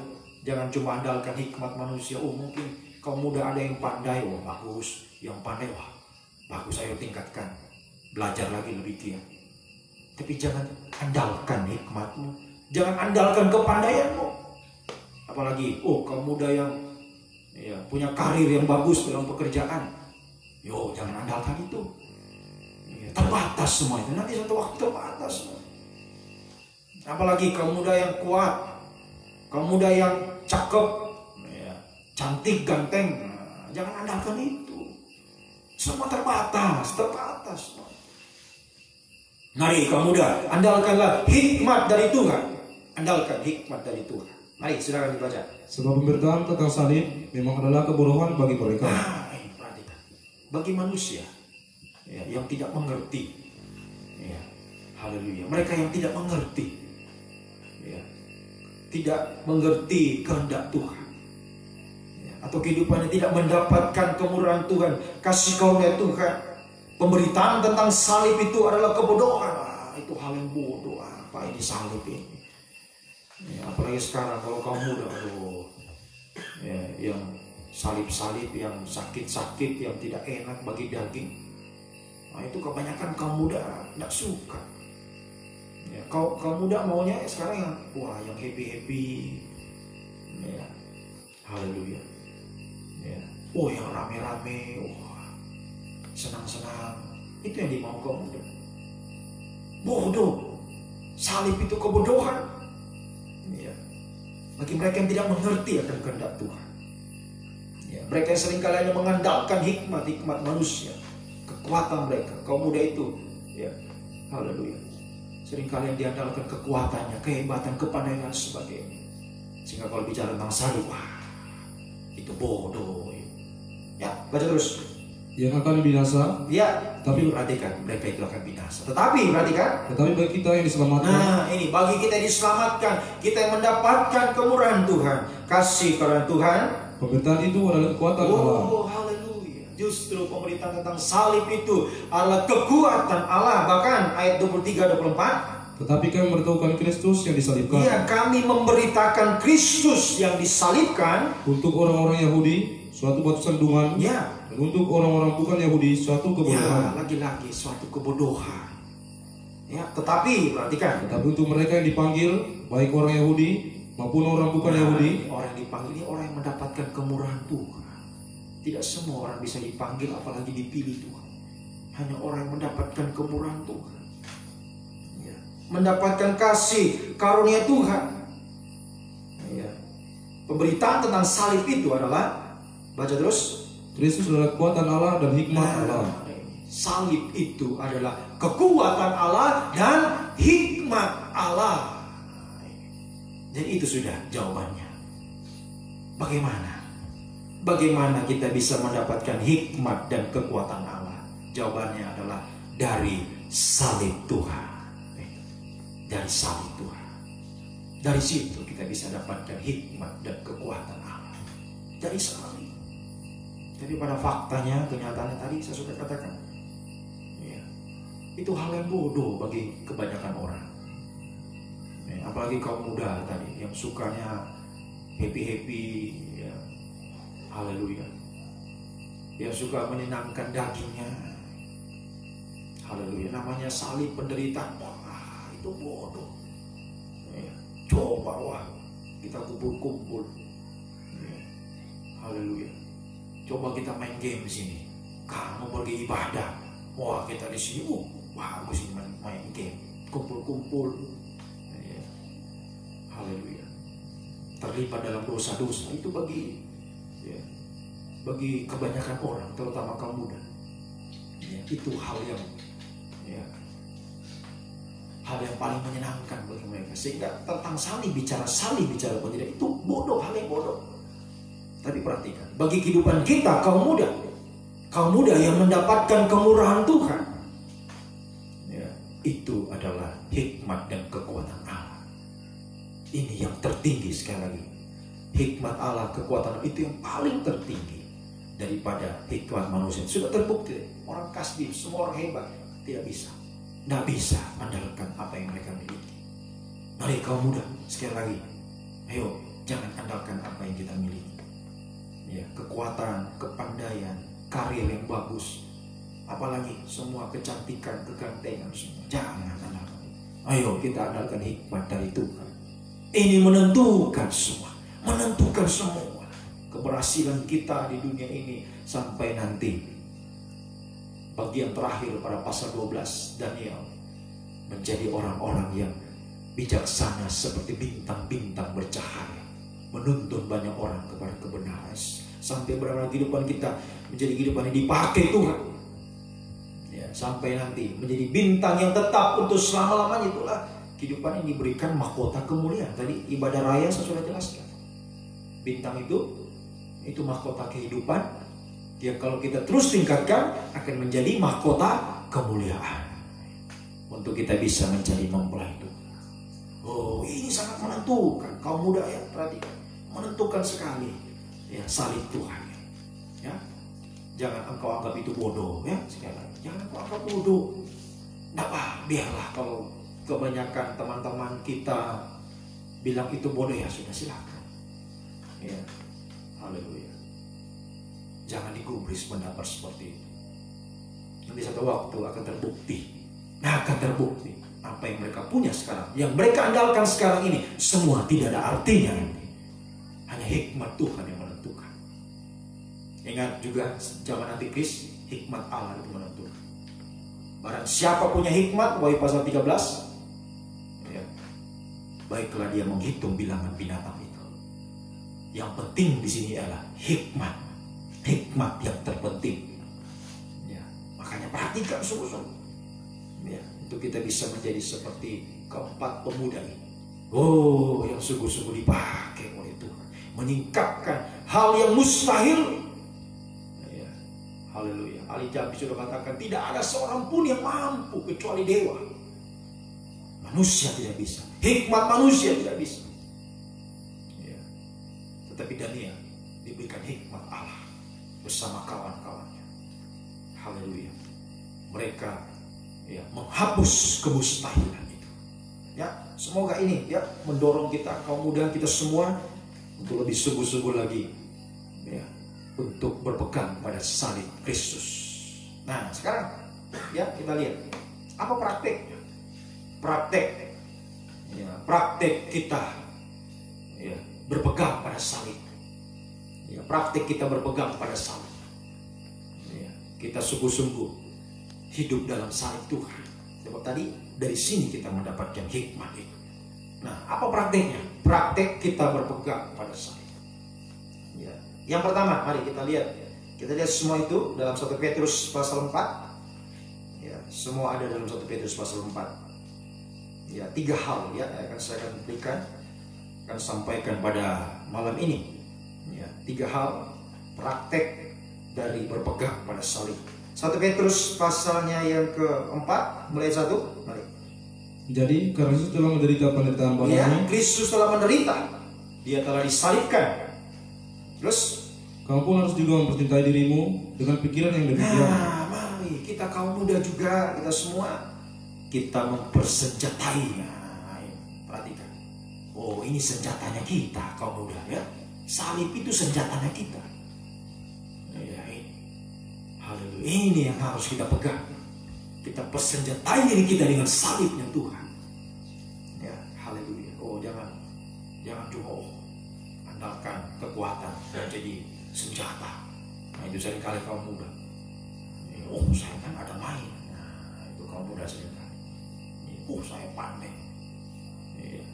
jangan cuma andalkan hikmat manusia. Oh, mungkin kaum muda ada yang pandai, oh bagus, yang pandai, wah bagus, ayo tingkatkan. Belajar lagi lebih giat. Tapi jangan andalkan hikmatmu. Jangan andalkan kepandaianmu. Apalagi, oh kaum muda yang ya, punya karir yang bagus dalam pekerjaan. Yo, jangan andalkan itu. Ya, terbatas semua itu. Nanti satu waktu terbatas semua. Apalagi kaum muda yang kuat. Kaum muda yang cakep. Ya, cantik, ganteng. Nah, jangan andalkan itu. Semua terbatas, terbatas. Mari kaum muda, andalkanlah hikmat dari Tuhan. Andalkan hikmat dari Tuhan. Mari silakan dibaca. Sebab pemberitaan tentang salib memang adalah kebodohan bagi mereka. Nah, ini perhatikan. Bagi manusia ya, yang tidak mengerti. Ya, haleluya. Mereka yang tidak mengerti. Ya, tidak mengerti kehendak Tuhan. Ya, atau kehidupannya tidak mendapatkan kemurahan Tuhan, kasih karunia Tuhan. Pemberitaan tentang salib itu adalah kebodohan. Itu hal yang bodoh. Apa ini salib ini? Ya, apalagi sekarang kalau kaum muda, aduh, ya, yang salib-salib, yang sakit-sakit, yang tidak enak bagi daging. Nah, itu kebanyakan kaum muda tidak suka. Ya, kaum muda maunya sekarang yang wah, yang happy-happy. Ya, haleluya. Ya. Oh, yang rame-rame. Wah, senang-senang, itu yang dimau kaum muda. Bodoh, salib itu kebodohan. Ya. Bagi mereka yang tidak mengerti akan kehendak Tuhan. Ya. Mereka yang seringkali hanya mengandalkan hikmat manusia, kekuatan mereka. Kaum muda itu, ya, haleluya. Seringkali yang diandalkan kekuatannya, kehebatan, kepandaian dan sebagainya. Sehingga kalau bicara tentang salib, wah, itu bodoh. Ya, baca terus. Yang akan binasa, ya, tapi perhatikan, mereka itu akan binasa. Tetapi perhatikan, tetapi bagi kita yang diselamatkan. Nah, ini bagi kita yang diselamatkan, kita yang mendapatkan kemurahan Tuhan, kasih karunia Tuhan. Pemberitaan itu adalah kekuatan Allah. Oh, haleluya. Justru pemberitaan tentang salib itu adalah kekuatan Allah. Bahkan ayat 23-24. Tetapi kami memberitahukan Kristus yang disalibkan. Iya, kami memberitakan Kristus yang disalibkan untuk orang-orang Yahudi suatu batu sandungan. Ya. Dan untuk orang-orang bukan Yahudi suatu kebodohan. Ya, lagi-lagi suatu kebodohan. Ya, tetapi perhatikan. Tetapi untuk mereka yang dipanggil, baik orang Yahudi maupun orang bukan Yahudi, orang yang dipanggil ini orang yang mendapatkan kemurahan Tuhan. Tidak semua orang bisa dipanggil, apalagi dipilih Tuhan. Hanya orang yang mendapatkan kemurahan Tuhan. Ya. Mendapatkan kasih karunia Tuhan. Ya. Pemberitaan tentang salib itu adalah, baca terus. Kristus adalah kekuatan Allah dan hikmat Allah. Salib itu adalah kekuatan Allah dan hikmat Allah. Dan itu sudah jawabannya. Bagaimana? Bagaimana kita bisa mendapatkan hikmat dan kekuatan Allah? Jawabannya adalah dari salib Tuhan. Dari salib Tuhan. Dari situ kita bisa dapatkan hikmat dan kekuatan Allah. Dari salib. Tapi pada faktanya, kenyataannya tadi saya sudah katakan, ya, itu hal yang bodoh bagi kebanyakan orang. Ya, apalagi kaum muda tadi yang sukanya happy-happy, ya, haleluya, yang suka menyenangkan dagingnya, haleluya. Namanya salib penderitaan, wah, itu bodoh. Ya, coba wah, kita kumpul-kumpul. Haleluya. Coba kita main game di sini. Kamu pergi ibadah. Wah, kita di sini, bagus ini main game. Kumpul-kumpul. Ya. Haleluya. Terlibat dalam dosa-dosa itu bagi kebanyakan orang, terutama kaum muda. Ya, itu hal yang paling menyenangkan bagi mereka. Sehingga tentang salib bicara apa tidak, itu bodoh, hal yang bodoh. Tapi perhatikan, bagi kehidupan kita kaum muda yang mendapatkan kemurahan Tuhan, ya, itu adalah hikmat dan kekuatan Allah. Ini yang tertinggi sekali lagi. Hikmat Allah, kekuatan Allah itu yang paling tertinggi daripada hikmat manusia. Sudah terbukti, orang kasdim, semua orang hebat tidak bisa andalkan apa yang mereka miliki. Mari kaum muda, sekali lagi, ayo jangan andalkan apa yang kita miliki. Ya, kekuatan, kepandaian, karir yang bagus, apalagi semua kecantikan, kegantengan semua, jangan andalkan. Ayo kita andalkan hikmat dari Tuhan. Ini menentukan semua keberhasilan kita di dunia ini sampai nanti. Bagian terakhir pada pasal 12, Daniel menjadi orang-orang yang bijaksana seperti bintang-bintang bercahaya, menuntun banyak orang kepada kebenaran, sampai benar-benar kehidupan kita menjadi kehidupan yang dipakai Tuhan, ya, sampai nanti menjadi bintang yang tetap untuk selama-lamanya. Itulah kehidupan yang diberikan mahkota kemuliaan. Tadi ibadah raya saya sudah jelaskan, bintang itu mahkota kehidupan. Ya, kalau kita terus tingkatkan akan menjadi mahkota kemuliaan untuk kita bisa menjadi mempelai Tuhan. Oh, ini sangat menentukan. Kaum muda ya, perhatikan, menentukan sekali. Ya, salib Tuhan. Ya, jangan engkau anggap itu bodoh. Ya, sekali lagi, jangan engkau anggap bodoh. Nggak apa, biarlah kalau kebanyakan teman-teman kita bilang itu bodoh, ya sudah, silakan. Ya, haleluya. Jangan digubris pendapat seperti itu. Nanti satu waktu akan terbukti. Apa yang mereka punya sekarang, yang mereka andalkan sekarang ini, semua tidak ada artinya nanti. Hanya hikmat Tuhan yang menentukan. Ingat juga zaman antikris, hikmat Allah itu menentukan. Barang siapa punya hikmat, Wahyu pasal 13, ya, baiklah dia menghitung bilangan binatang itu. Yang penting di sini adalah hikmat yang terpenting. Ya, makanya perhatikan sungguh-sungguh. Ya, untuk kita bisa menjadi seperti keempat pemuda ini. Oh, yang sungguh-sungguh dipakai oleh Tuhan, meningkatkan hal yang mustahil. Ya, haleluya. Ali Jabi sudah katakan tidak ada seorang pun yang mampu kecuali dewa. Manusia tidak bisa, hikmat manusia tidak bisa. Ya, tetapi Daniel diberikan hikmat Allah bersama kawan-kawannya. Haleluya. Mereka menghapus kemustahilan itu. Ya, semoga ini ya mendorong kita kaum muda kita semua untuk lebih sungguh-sungguh lagi, ya, untuk berpegang pada salib Kristus. Nah, sekarang ya kita lihat apa prakteknya. Praktek kita ya berpegang pada salib. Ya, praktik kita berpegang pada salib. Ya, kita sungguh-sungguh hidup dalam salib Tuhan. Sebab tadi dari sini kita mendapatkan hikmat itu. Nah, apa prakteknya? Praktek kita berpegang pada salib. Ya. Yang pertama, mari kita lihat. Kita lihat semua itu dalam 1 Petrus pasal 4. Ya, semua ada dalam 1 Petrus pasal 4. Ya, 3 hal ya akan saya berikan, akan sampaikan pada malam ini. Ya, 3 hal praktek dari berpegang pada salib. 1 Petrus pasalnya yang keempat, mulai 1, mari. Jadi karena Kristus telah menderita penderitaan bagimu. Ya, Kristus telah menderita, dia telah disalibkan. Terus kamu pun harus juga mempercintai dirimu dengan pikiran yang demikian. Nah, mari kita kaum muda juga, kita semua, kita mempersenjatainya. Perhatikan. Oh, ini senjatanya kita kaum muda ya. Salib itu senjatanya kita. Ya, ini. Haleluya. Ini yang harus kita pegang. Kita persenjatai diri kita dengan salibnya Tuhan. Ya, haleluya. Oh, jangan cuma andalkan kekuatan dan jadi senjata. Nah itu seringkali kaum muda. Oh saya kan ada main. Nah itu kaum muda seringkali. Oh saya pandai. Iya.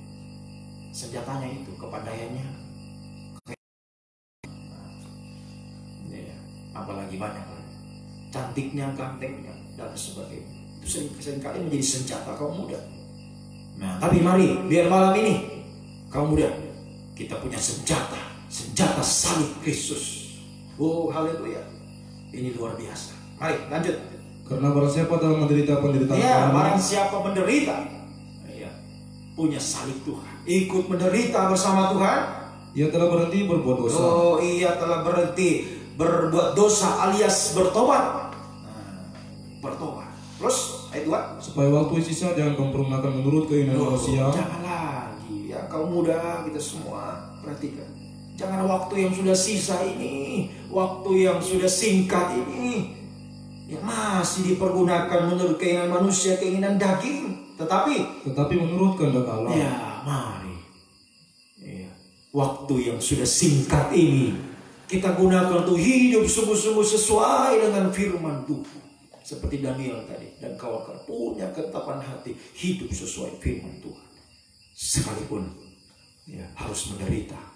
Senjatanya itu, kepandaiannya. Iya. Apalagi banyak cantiknya, gantengnya dan sebagainya. Itu seringkali menjadi senjata kaum muda. Nah tapi mari biar malam ini kaum muda kita punya senjata salib Kristus. Oh haleluya, ini luar biasa. Mari lanjut. Karena barang siapa dalam menderita penderitaan, Ya, barang siapa menderita, ya, punya salib Tuhan, ikut menderita bersama Tuhan, ia telah berhenti berbuat dosa. oh ia telah berhenti berbuat dosa alias bertobat. Nah, bertobat. Terus ayat 2. Supaya waktu sisa jangan kamu pergunakan menurut keinginan manusia. Jangan lagi ya kaum muda kita semua perhatikan. Jangan waktu yang sudah sisa ini, waktu yang sudah singkat ini, ya masih dipergunakan menurut keinginan manusia, keinginan daging. Tetapi menurut kehendak Allah. Ya mari, ya, waktu yang sudah singkat ini kita gunakan untuk hidup sungguh-sungguh sesuai dengan firman Tuhan. Seperti Daniel tadi dan kawan-kawan punya ketetapan hati hidup sesuai firman Tuhan. Sekalipun ya, harus menderita.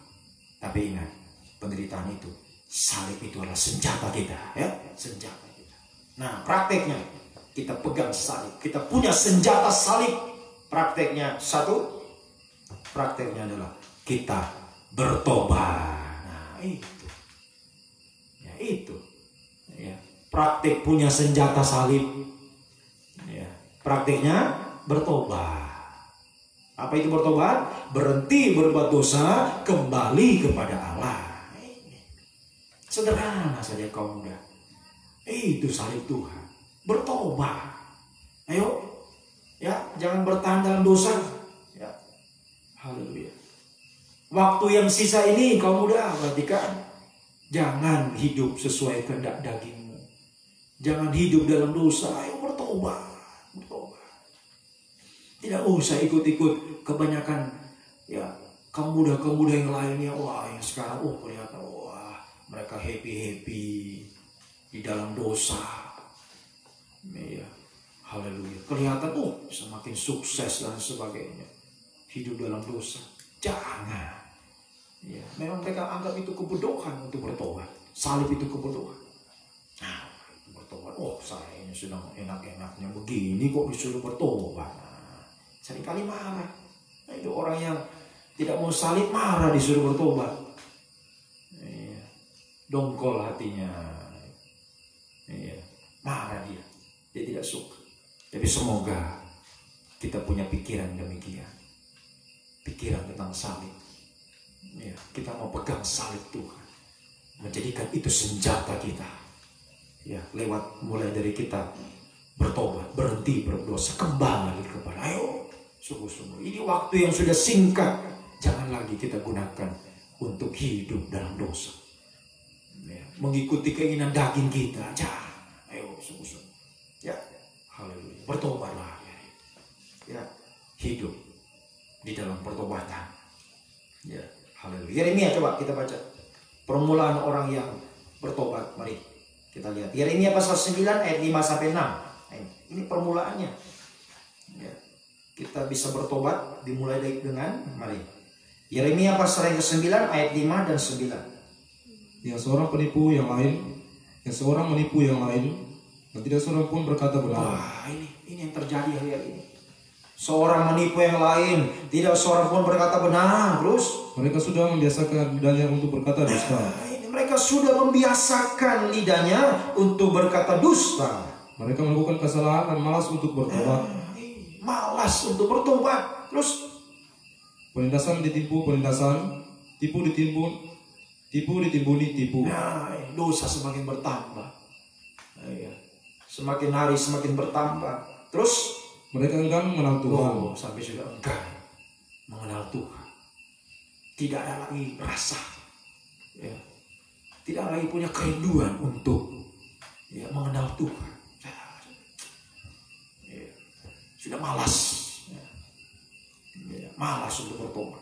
Tapi ingat, penderitaan itu, salib itu adalah senjata kita, ya, senjata kita. Nah, prakteknya kita pegang salib, kita punya senjata salib. Prakteknya satu, prakteknya adalah kita bertobat. Nah, itu, ya itu, ya, praktek punya senjata salib. Ya, prakteknya bertobat. Apa itu bertobat? Berhenti berbuat dosa, kembali kepada Allah. Sederhana saja kaum muda. Itu salib Tuhan. Bertobat. Ayo, ya, jangan bertahan dalam dosa. Ya, haleluya. Waktu yang sisa ini kaum muda, perhatikan, jangan hidup sesuai kehendak dagingmu. Jangan hidup dalam dosa. Ayo bertobat, bertobat. Tidak usah ikut-ikut kebanyakan ya kaum muda yang lainnya. Wah yang sekarang kelihatan wah mereka happy di dalam dosa. Ya, haleluya. Kelihatan semakin sukses dan sebagainya. Hidup dalam dosa. Jangan. Ya, memang mereka anggap itu kebodohan untuk bertobat. Salib itu kebodohan. Nah, bertobat. Saya ini sedang enak-enaknya begini kok disuruh bertobat. Seringkali marah. Nah, itu orang yang tidak mau salib marah disuruh bertobat. Iya. Dongkol hatinya. Iya. Marah dia. Dia tidak suka. Tapi semoga kita punya pikiran demikian. Pikiran tentang salib. Iya. Kita mau pegang salib Tuhan. Menjadikan itu senjata kita. Ya, lewat mulai dari kita bertobat, berhenti berdosa, kembali kepada ayo. Sungguh-sungguh, ini waktu yang sudah singkat. Jangan lagi kita gunakan untuk hidup dalam dosa. Ya, mengikuti keinginan daging kita. Jangan. Ayo, sungguh-sungguh. Ya, haleluya. Bertobatlah. Ya, hidup di dalam pertobatan. Ya, haleluya. Yeremia coba kita baca. Permulaan orang yang bertobat. Mari kita lihat. Yeremia pasal 9 ayat 5 sampai 6. Ini permulaannya. Ya. Kita bisa bertobat dimulai dengan mari. Yeremia pasal yang ke-9 ayat 5 dan 9. Yang seorang menipu yang lain, dan tidak seorang pun berkata benar. Wah, ini yang terjadi hari ini. Seorang menipu yang lain, tidak seorang pun berkata benar. Terus mereka sudah membiasakan lidahnya untuk berkata dusta. Mereka sudah membiasakan lidahnya untuk berkata dusta. Mereka melakukan kesalahan dan malas untuk bertobat. Malas untuk bertobat. Terus penindasan ditipu penindasan, tipu ditimbuni tipu. Nah, dosa semakin bertambah. Semakin hari semakin bertambah. Terus mereka enggan mengenal Tuhan. Sampai sudah enggan mengenal Tuhan. Tidak ada lagi rasa. Ya. Tidak lagi punya kerinduan untuk mengenal Tuhan. Sudah malas, malas untuk bertobat,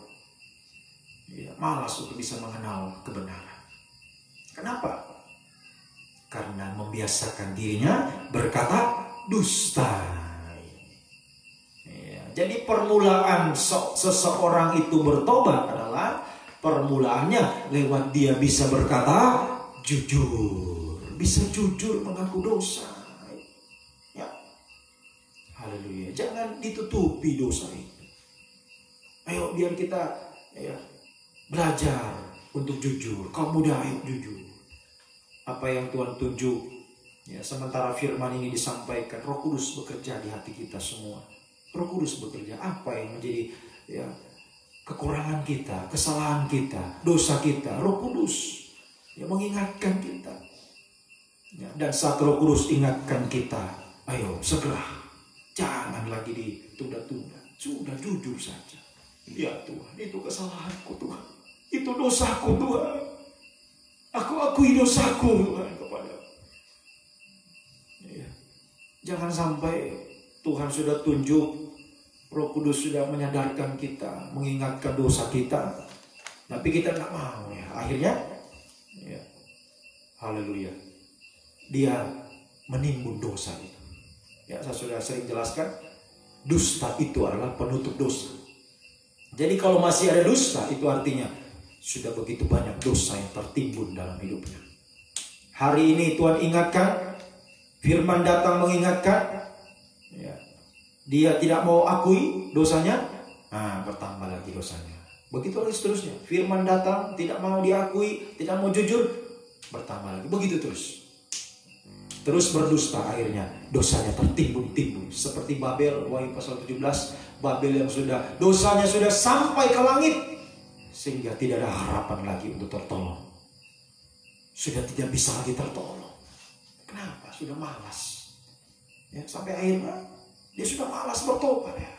malas untuk bisa mengenal kebenaran. Kenapa? Karena membiasakan dirinya berkata dusta. Ya, jadi permulaan seseorang itu bertobat adalah permulaannya lewat dia bisa berkata jujur, bisa jujur mengaku dosa. Ya, haleluya. Jangan ditutupi dosa itu. Ayo biar kita belajar untuk jujur. Kaum muda, ayo jujur. Apa yang Tuhan tunjuk. Ya, sementara firman ini disampaikan, Roh Kudus bekerja di hati kita semua. Roh Kudus bekerja. Apa yang menjadi kekurangan kita, kesalahan kita, dosa kita, Roh Kudus mengingatkan kita. Ya, dan saat Roh Kudus ingatkan kita, ayo segera, jangan lagi ditunda-tunda, sudah jujur saja. Ya Tuhan, itu kesalahanku Tuhan, itu dosaku Tuhan, aku akui dosaku Tuhan kepada. Ya. Jangan sampai Tuhan sudah tunjuk, Roh Kudus sudah menyadarkan kita, mengingatkan dosa kita, tapi kita nggak mau ya. Akhirnya, haleluya, dia menimbun dosa itu. Ya, saya sudah sering jelaskan, dusta itu adalah penutup dosa. Jadi kalau masih ada dusta, itu artinya sudah begitu banyak dosa yang tertimbun dalam hidupnya. Hari ini Tuhan ingatkan, firman datang mengingatkan, dia tidak mau akui dosanya, bertambah lagi dosanya. Begitu lagi seterusnya. Firman datang, tidak mau diakui, tidak mau jujur, bertambah lagi. Begitu terus. Terus berdusta, akhirnya dosanya tertimbun-timbun. Seperti Babel, Wahyu pasal 17, Babel yang sudah dosanya sudah sampai ke langit, sehingga tidak ada harapan lagi untuk tertolong. Sudah tidak bisa lagi tertolong. Kenapa? Sudah malas. Ya, sampai akhirnya dia sudah malas bertobat. Ya.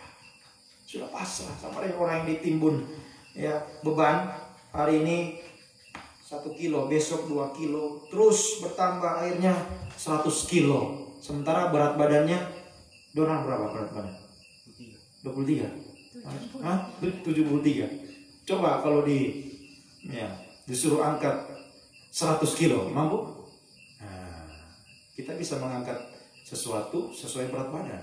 Sudah pasrah sama orang yang ditimbun beban. Hari ini 1 kilo, besok 2 kilo, terus bertambah akhirnya 100 kilo. Sementara berat badannya, Donald berapa berat badan? 23. 73. Coba kalau disuruh angkat 100 kilo, mampu? Kita bisa mengangkat sesuatu sesuai berat badan.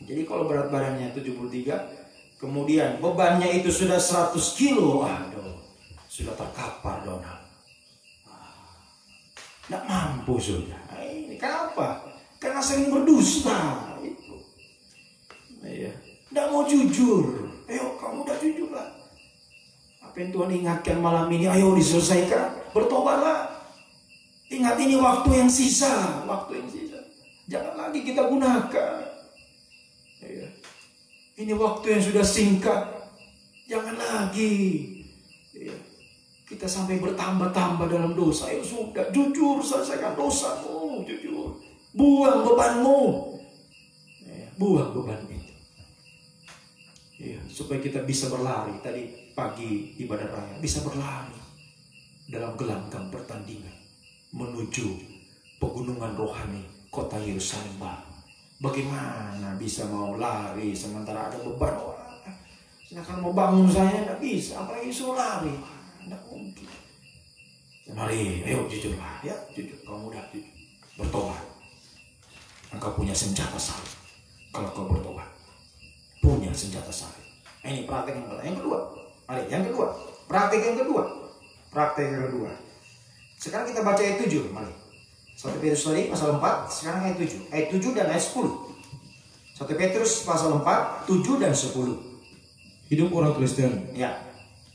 Jadi kalau berat badannya 73, kemudian bebannya itu sudah 100 kilo, sudah terkapar Donald. Tidak mampu sudah. Ini kenapa? Karena sering berdusta. Itu. Tidak mau jujur. Ayo kamu udah jujur lah. Apa yang Tuhan ingatkan malam ini, ayo diselesaikan. Bertobatlah. Ingat ini waktu yang sisa. Waktu yang sisa. Jangan lagi kita gunakan. Ini waktu yang sudah singkat. Jangan lagi. Kita sampai bertambah-tambah dalam dosa. Ayo sudah, jujur, selesaikan dosamu. Jujur. Buang bebanmu. Buang beban itu. Supaya kita bisa berlari. Tadi pagi ibadah raya, bisa berlari dalam gelanggang pertandingan menuju pegunungan rohani kota Yerusalem baru. Bagaimana bisa mau lari sementara ada beban orang? Sedangkan mau bangun saya tidak bisa, apalagi suruh lari, tidak mungkin. Mari, ayo jujurlah, ya jujur, kamu udah jujur, bertobat. Engkau punya senjata salib. Kalau kau bertobat, punya senjata salib. Ini praktek yang kedua. Mari, yang kedua. Praktek yang kedua. Praktek yang kedua. Sekarang kita baca ayat 7. Mari. 1 Petrus tadi pasal 4. Sekarang ayat 7. Ayat 7 dan ayat 10. 1 Petrus pasal 4, 7 dan 10. Hidup orang Kristen. Ya.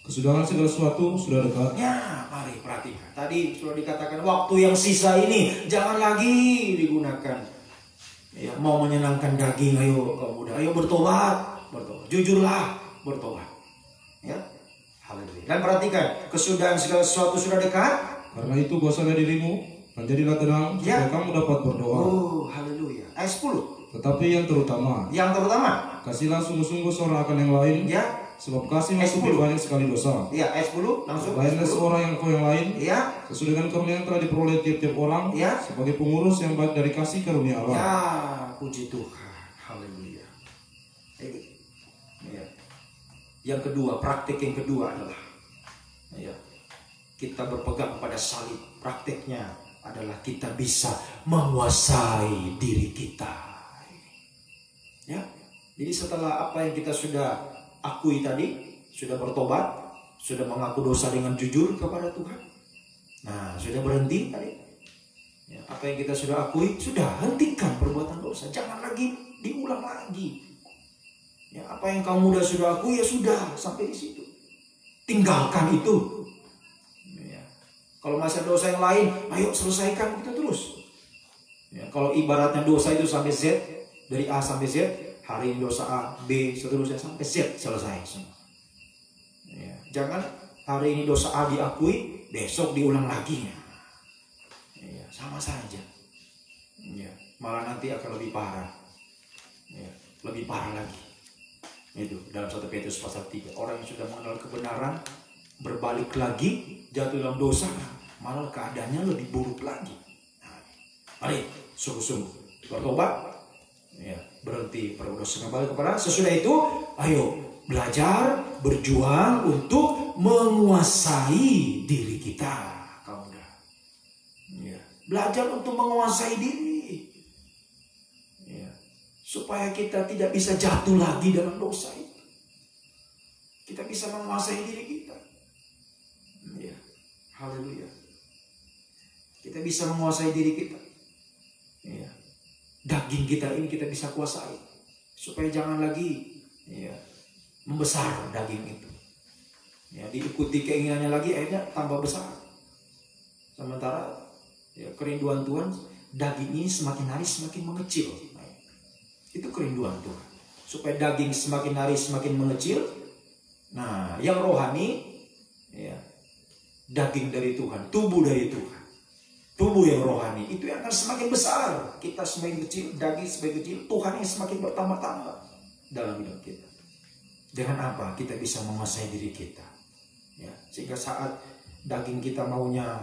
Kesudahan segala sesuatu sudah dekat. Ya, mari perhatikan. Tadi sudah dikatakan waktu yang sisa ini jangan lagi digunakan. Ya, mau menyenangkan daging, ayo kamu muda, ayo bertobat. Bertobat. Jujurlah, bertobat. Ya. Haleluya. Dan perhatikan, kesudahan segala sesuatu sudah dekat. Karena itu kuasalah dirimu dan jadilah tenang supaya kamu dapat berdoa. Oh, haleluya. Ayat 10. Tetapi yang terutama, kasihlah sungguh-sungguh seorang akan yang lain. Ya. Sebab kasih masuk banyak sekali dosa. Ya, ayat 10 langsung. Lainlah seorang yang kau yang lain. Ya. Sesuai dengan karunia yang telah diperoleh tiap-tiap orang. Ya. Sebagai pengurus yang baik dari kasih karunia Allah. Ya, puji Tuhan. Haleluya. Ini. Ya. Yang kedua, praktik yang kedua adalah kita berpegang pada salib, prakteknya adalah kita bisa menguasai diri kita. Ya, jadi setelah apa yang kita sudah akui tadi, sudah bertobat, sudah mengaku dosa dengan jujur kepada Tuhan. Nah, sudah berhenti tadi. Ya, apa yang kita sudah akui, sudah hentikan perbuatan dosa. Jangan lagi diulang lagi. Ya, apa yang kamu sudah akui ya sudah sampai di situ. Tinggalkan itu. Ya. Kalau masih ada dosa yang lain, ayo selesaikan itu terus. Ya, kalau ibaratnya dosa itu sampai Z, dari A sampai Z, hari ini dosa A, B, seterusnya sampai Z selesai semua. Ya, jangan hari ini dosa A diakui, besok diulang lagi. Ya, sama saja. Ya, malah nanti akan lebih parah. Ya, lebih parah lagi. Itu dalam 1 Petrus pasal 3, orang yang sudah mengenal kebenaran berbalik lagi jatuh dalam dosa, malah keadaannya lebih buruk lagi. Nah, mari sungguh-sungguh bertobat, ya, berhenti perbuatan dosa, kembali kepada. Sesudah itu ayo belajar berjuang untuk menguasai diri kita, kamu muda. Ya, belajar untuk menguasai diri. Supaya kita tidak bisa jatuh lagi dalam dosa itu. Kita bisa menguasai diri kita. Ya, haleluya. Kita bisa menguasai diri kita. Ya. Daging kita ini kita bisa kuasai. Supaya jangan lagi membesar daging itu. Ya, diikuti keinginannya lagi, akhirnya tambah besar. Sementara kerinduan Tuhan, daging ini semakin hari semakin mengecil. Itu kerinduan Tuhan. Supaya daging semakin hari semakin mengecil. Nah, yang rohani, daging dari Tuhan, tubuh dari Tuhan. Tubuh yang rohani, itu yang akan semakin besar. Kita semakin kecil, daging semakin kecil, Tuhan yang semakin bertambah-tambah dalam hidup kita. Dengan apa? Kita bisa menguasai diri kita. Ya, sehingga saat daging kita maunya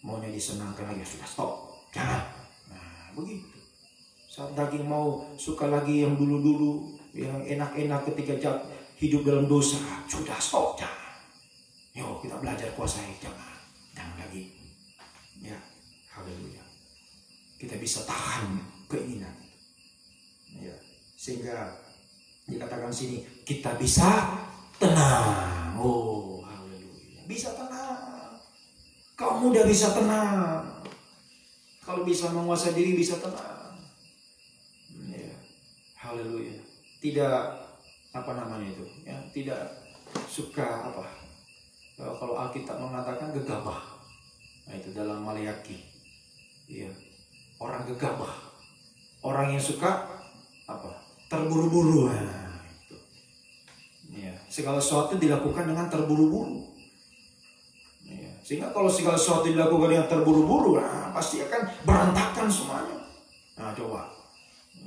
disenangkan lagi, sudah stop. Jangan. Nah, begitu. Saat daging mau suka lagi yang dulu-dulu, yang enak-enak ketika hidup dalam dosa, sudah stop, jangan. Yuk kita belajar kuasai, jangan lagi. Ya, haleluya. Kita bisa tahan keinginan. Ya, sehingga dikatakan sini kita bisa tenang. Oh, haleluya. Bisa tenang. Kamu udah bisa tenang. Kalau bisa menguasai diri bisa tenang. Haleluya. Tidak tidak suka kalau Alkitab mengatakan gegabah. Nah, itu dalam Maleakhi. Ya. Orang gegabah. Orang yang suka terburu-buru. Nah, itu. Ya. Segala sesuatu dilakukan dengan terburu-buru. Ya. Sehingga kalau segala sesuatu dilakukan dengan terburu-buru, pasti akan berantakan semuanya. Nah, coba.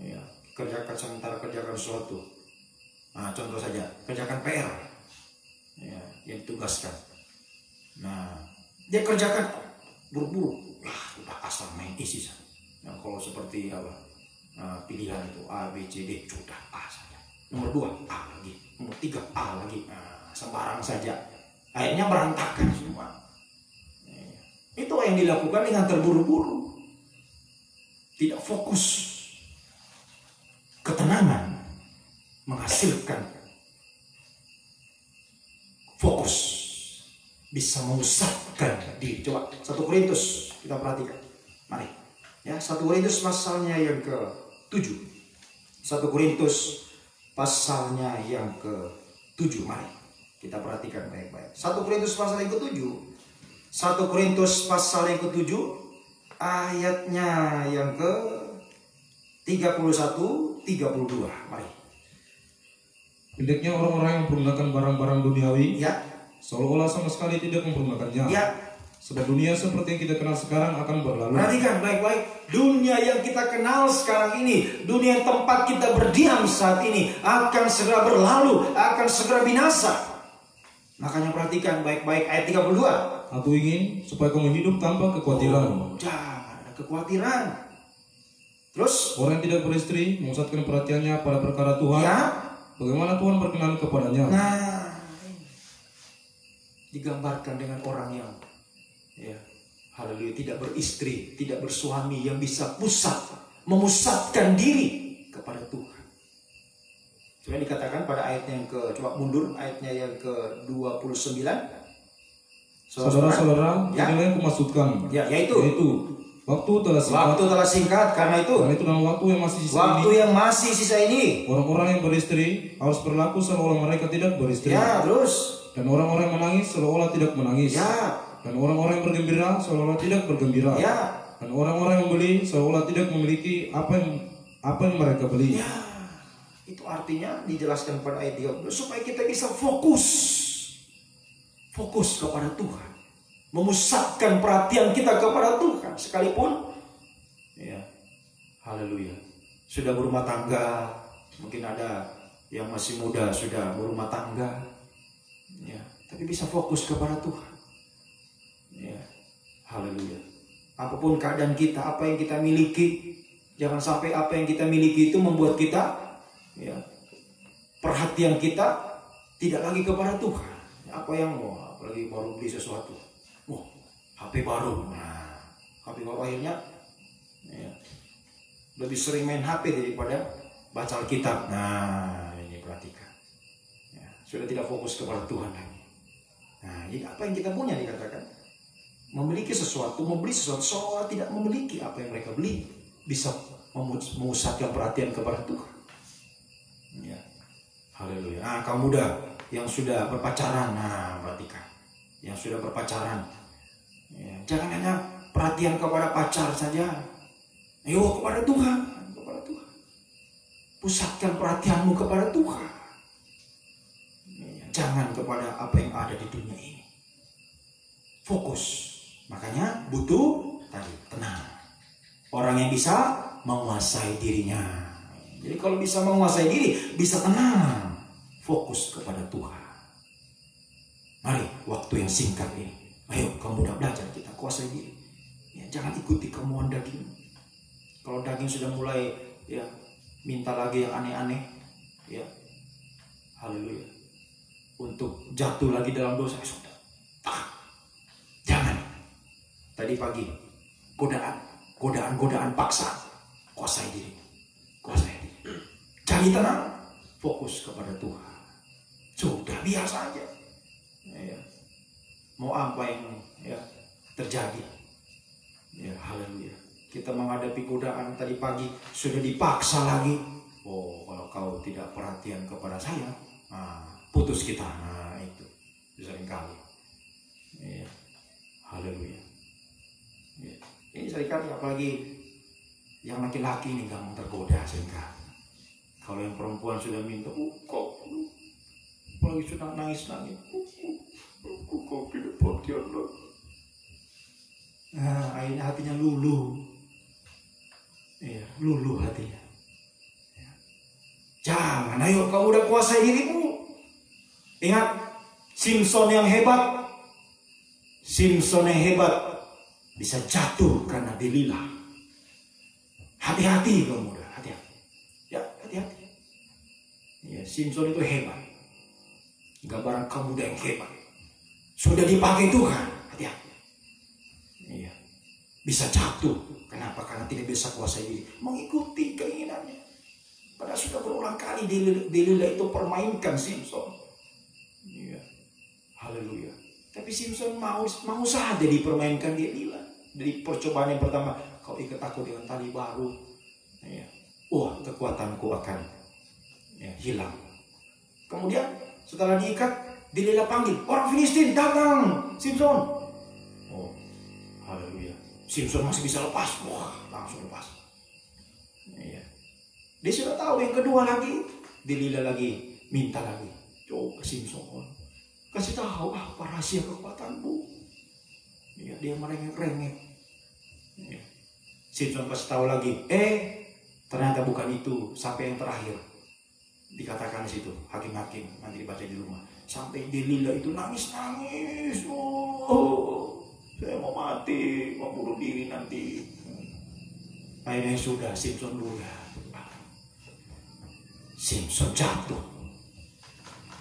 Ya. Kerjakan sesuatu. Nah, contoh saja, kerjakan PR yang ditugaskan. Nah, dia kerjakan buru-buru. Udah asal main isi saja. Nah, kalau seperti pilihan itu A, B, C, D, sudah A saja. Nomor 2 A lagi, nomor 3 A lagi. Nah, sembarang saja. Akhirnya berantakan semua. Itu yang dilakukan dengan terburu-buru. Tidak fokus. Ketenangan menghasilkan fokus, bisa memusatkan diri. Coba 1 Korintus kita perhatikan. Mari. Ya, 1 Korintus pasalnya yang ke-7. 1 Korintus pasalnya yang ke-7. Mari kita perhatikan baik-baik. 1 Korintus pasal yang ke-7. 1 Korintus pasal yang ke-7 ayatnya yang ke-31 32. Mari. Hendaknya orang-orang yang menggunakan barang-barang duniawi, seolah-olah sama sekali tidak mempergunakannya. Sebab dunia seperti yang kita kenal sekarang akan berlalu. Perhatikan baik-baik. Dunia yang kita kenal sekarang ini, dunia tempat kita berdiam saat ini, akan segera berlalu, akan segera binasa. Makanya perhatikan baik-baik ayat 32. Aku ingin supaya kamu hidup tanpa kekhawatiran. Jangan ada kekhawatiran. Terus orang yang tidak beristri memusatkan perhatiannya pada perkara Tuhan. Bagaimana Tuhan berkenan kepadanya. Nah, digambarkan dengan orang yang haleluya, tidak beristri, tidak bersuami, yang bisa memusatkan diri kepada Tuhan. Coba dikatakan pada ayatnya yang coba mundur, ayatnya yang ke-29. Saudara-saudara, inilah yang kumaksudkan. Yaitu waktu telah singkat, karena itu dalam waktu yang masih sisa ini, orang-orang yang beristri harus berlaku seolah mereka tidak beristri. Terus. Dan orang-orang yang menangis seolah tidak menangis. Dan orang-orang yang bergembira seolah tidak bergembira. Dan orang-orang yang membeli seolah tidak memiliki apa yang mereka beli. Itu artinya dijelaskan pada ayat 30 supaya kita bisa fokus kepada Tuhan, memusatkan perhatian kita kepada Tuhan, sekalipun haleluya sudah berumah tangga. Mungkin ada yang masih muda sudah berumah tangga, tapi bisa fokus kepada Tuhan. Haleluya. Apapun keadaan kita, apa yang kita miliki, jangan sampai apa yang kita miliki itu membuat kita perhatian kita tidak lagi kepada Tuhan. Apa yang apalagi baru beli sesuatu, HP baru, HP baru akhirnya lebih sering main HP daripada baca Alkitab. Ini perhatikan, sudah tidak fokus kepada Tuhan lagi. Jadi apa yang kita punya dikatakan memiliki sesuatu, membeli sesuatu seolah tidak memiliki apa yang mereka beli, bisa memusatkan perhatian kepada Tuhan. Haleluya. Kaum muda yang sudah berpacaran, perhatikan, yang sudah berpacaran, jangan hanya perhatian kepada pacar saja, kepada Tuhan, pusatkan perhatianmu kepada Tuhan, jangan kepada apa yang ada di dunia ini. Fokus. Makanya butuh tenang. Orang yang bisa menguasai dirinya. Jadi kalau bisa menguasai diri, bisa tenang, fokus kepada Tuhan. Mari, waktu yang singkat ini, ayo kamu udah belajar, kita kuasai diri. Jangan ikuti kemauan daging. Kalau daging sudah mulai minta lagi yang aneh-aneh, haleluya, untuk jatuh lagi dalam dosa, sudah. Jangan. Tadi pagi godaan paksa, kuasai diri. Cari tenang, fokus kepada Tuhan. Sudah, biasa aja. Mau apa yang terjadi? Haleluya. Kita menghadapi godaan tadi pagi sudah dipaksa lagi. Kalau kau tidak perhatian kepada saya, putus kita. Itu seringkali. Haleluya. Ini seringkali apalagi yang laki-laki ini gampang tergoda seringkali. Kalau yang perempuan sudah minta, kok apalagi sudah nangis-nangis, kok tidak perhatian lagi. Akhirnya hatinya luluh. Luluh hatinya. Jangan, ayo kamu udah kuasai dirimu. Ingat, Simpson yang hebat bisa jatuh karena Delila. Hati-hati kamu udah, hati-hati. Hati-hati. Simpson itu hebat. Gambaran kamu udah yang hebat. Sudah dipakai Tuhan, hati-hati. Bisa jatuh. Kenapa? Karena tidak bisa kuasai diri, mengikuti keinginannya. Padahal sudah berulang kali Delila itu permainkan Simpson. Haleluya. Tapi Simpson mau saja dipermainkan Delila. Dari percobaan yang pertama, kau ikat aku dengan tali baru. Kekuatanku akan hilang. Kemudian setelah diikat, Delila panggil, orang Filistin datang, Simpson. Haleluya. Simpson masih bisa lepas, langsung lepas. Dia sudah tahu yang kedua lagi, Delila lagi minta lagi, coba Simpson, kasih tahu apa rahasia kekuatanmu. Dia merengek-rengek. Simpson kasih tahu lagi, ternyata bukan itu. Sampai yang terakhir dikatakan di situ, hakim-hakim nanti dibaca di rumah. Sampai Delila itu nangis-nangis. Saya mau mati, mau bunuh diri nanti. Akhirnya sudah, Simpson ludah. Simpson jatuh,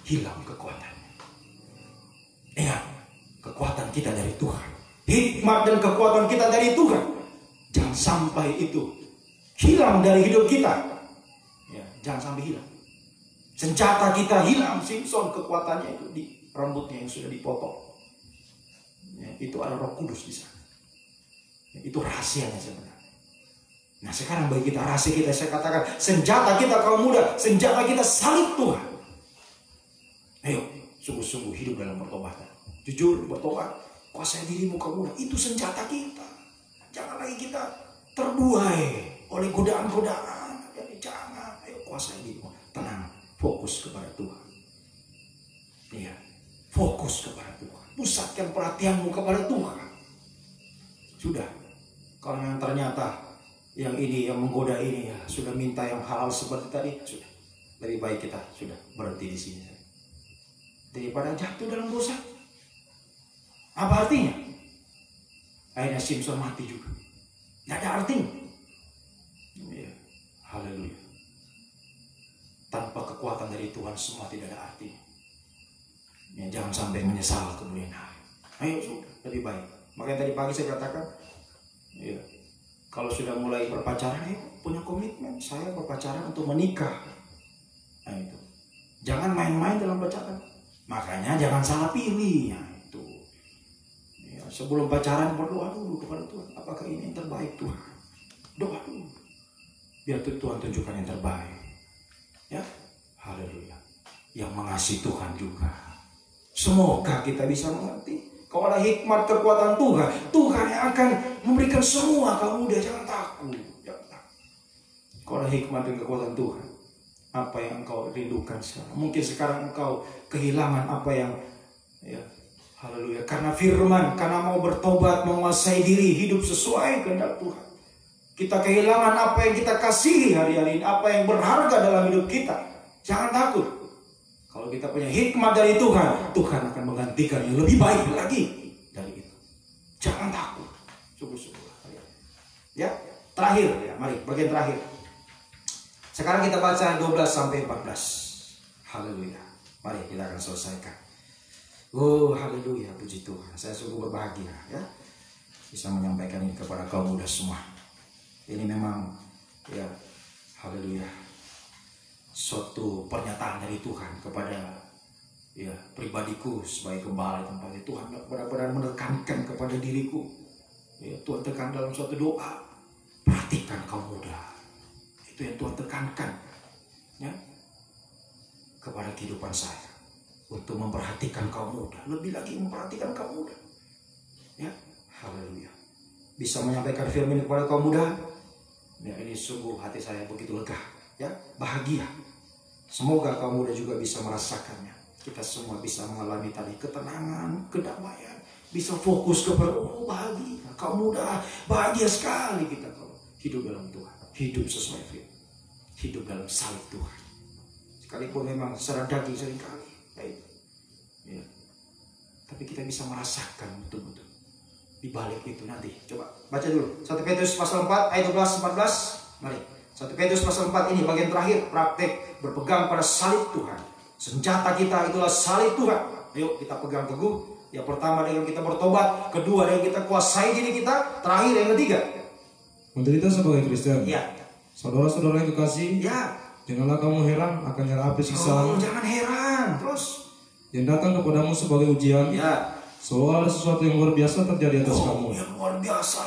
hilang kekuatannya. Ingat, kita dari Tuhan. Hikmat dan kekuatan kita dari Tuhan. Jangan sampai itu hilang dari hidup kita. Ya, jangan sampai hilang. Senjata kita hilang. Simpson kekuatannya itu di rambutnya yang sudah dipotong. Ya, itu ada Roh Kudus di sana. Ya, itu rahasianya sebenarnya. Nah sekarang bagi kita rahasia kita, saya katakan senjata kita kaum muda, senjata kita salib Tuhan. Ayo sungguh-sungguh hidup dalam pertobatan. Jujur bertobat, kuasai dirimu kaum muda, itu senjata kita. Jangan lagi kita terbuai oleh godaan-godaan. Jadi jangan, ayo kuasai dirimu. Tenang, fokus kepada Tuhan. Iya, fokus kepada Tuhan. Pusatkan perhatianmu kepada Tuhan. Sudah, kalau yang ternyata yang ini yang menggoda ini ya sudah minta yang halal seperti tadi, sudah lebih baik kita sudah berhenti di sini daripada jatuh dalam dosa. Apa artinya? Akhirnya Simpson mati juga. Tidak ada artinya. Ya, haleluya. Tanpa kekuatan dari Tuhan semua tidak ada artinya. Ya, jangan sampai menyesal kemudian hari. Ayo sudah lebih baik. Makanya tadi pagi saya katakan, ya, kalau sudah mulai berpacaran, punya komitmen. Saya berpacaran untuk menikah. Nah itu. Jangan main-main dalam pacaran. Makanya jangan salah pilih. Nah itu. Ya, sebelum pacaran berdoa dulu kepada Tuhan. Apakah ini yang terbaik Tuhan? Doa dulu. Biar Tuhan tunjukkan yang terbaik. Ya, haleluya. Yang mengasihi Tuhan juga. Semoga kita bisa mengerti. Kalau ada hikmat kekuatan Tuhan, Tuhan yang akan memberikan semua kamu muda. Jangan takut, jangan takut. Kalau ada hikmat dan kekuatan Tuhan, apa yang engkau rindukan sekarang? Mungkin sekarang engkau kehilangan apa yang, ya, haleluya. Karena firman, karena mau bertobat, menguasai diri, hidup sesuai kehendak Tuhan. Kita kehilangan apa yang kita kasihi hari-hari ini, apa yang berharga dalam hidup kita. Jangan takut. Kalau kita punya hikmat dari Tuhan, Tuhan akan menggantikan yang lebih baik lagi dari itu. Jangan takut. Sungguh-sungguh. Ya, terakhir ya, mari bagian terakhir. Sekarang kita baca 12 sampai 14. Haleluya. Mari kita akan selesaikan. Oh, haleluya, puji Tuhan. Saya sungguh berbahagia ya bisa menyampaikan ini kepada kaum muda semua. Ini memang ya, haleluya, suatu pernyataan dari Tuhan kepada ya pribadiku sebagai gembala tempat itu. Tuhan benar-benar menekankan kepada diriku. Ya, Tuhan tekan dalam suatu doa. Perhatikan kaum muda. Itu yang Tuhan tekankan ya kepada kehidupan saya. Untuk memperhatikan kaum muda. Lebih lagi memperhatikan kaum muda. Ya, haleluya. Bisa menyampaikan firman kepada kaum muda. Ya, ini sungguh hati saya begitu lega. Ya, bahagia. Semoga kaum muda juga bisa merasakannya. Kita semua bisa mengalami tadi ketenangan, kedamaian, bisa fokus kepada bahagia. Kaum muda bahagia sekali kita kalau hidup dalam Tuhan, hidup sesuai firman, hidup dalam salib Tuhan. Sekalipun memang secara daging seringkali, ya, tapi kita bisa merasakan betul-betul di balik itu nanti. Coba baca dulu 1 Petrus pasal 4 ayat 12-14. Mari. 1 Petrus pasal 4 ini bagian terakhir, praktek berpegang pada salib Tuhan. Senjata kita itulah salib Tuhan. Ayo kita pegang teguh. Yang pertama dengan kita bertobat, kedua dengan kita kuasai diri kita, terakhir yang ketiga menderita sebagai Kristen. Ya. Saudara-saudara yang kekasih, ya, janganlah kamu heran akan nyala api siksa jangan heran. Terus yang datang kepadamu sebagai ujian. Ya. Soal ada sesuatu yang luar biasa terjadi atas kamu. Yang luar biasa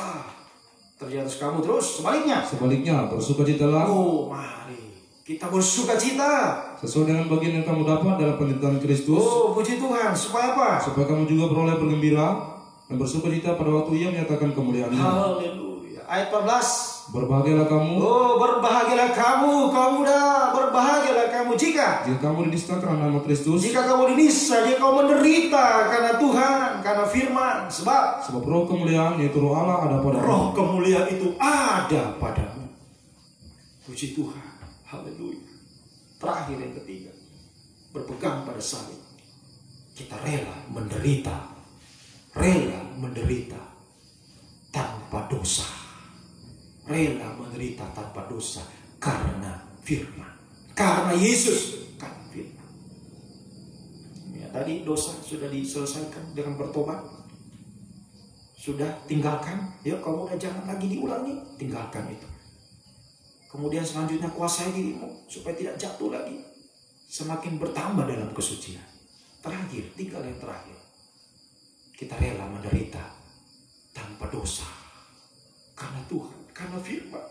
terjadi atas kamu. Terus sebaliknya bersukacitalah. Oh, mari kita bersukacita sesuai dengan bagian yang kamu dapat dalam penderitaan Kristus. Oh, puji Tuhan. Supaya apa? Supaya kamu juga beroleh bergembira dan bersukacita pada waktu Ia menyatakan kemuliaan-Nya. Haleluya. Ayat 14. Berbahagialah kamu. Oh, berbahagialah kamu, kaum muda. Berbahagialah kamu jika kamu dinista karena nama Kristus. Jika kamu dinista, jika kamu menderita karena Tuhan, karena firman. Sebab roh kemuliaan yaitu roh Allah ada padamu. Roh kemuliaan itu ada padamu. Puji Tuhan. Haleluya. Terakhir yang ketiga, berpegang pada salib. Kita rela menderita tanpa dosa. Rela menderita tanpa dosa karena firman, karena Yesus, karena firman. Ya, tadi dosa sudah diselesaikan dengan bertobat. sudah tinggalkan. Ya, kamu udah jangan lagi diulangi, tinggalkan itu. Kemudian selanjutnya kuasai dirimu supaya tidak jatuh lagi. Semakin bertambah dalam kesucian. Terakhir, tinggal yang terakhir. Kita rela menderita tanpa dosa. Karena Tuhan, karena firman.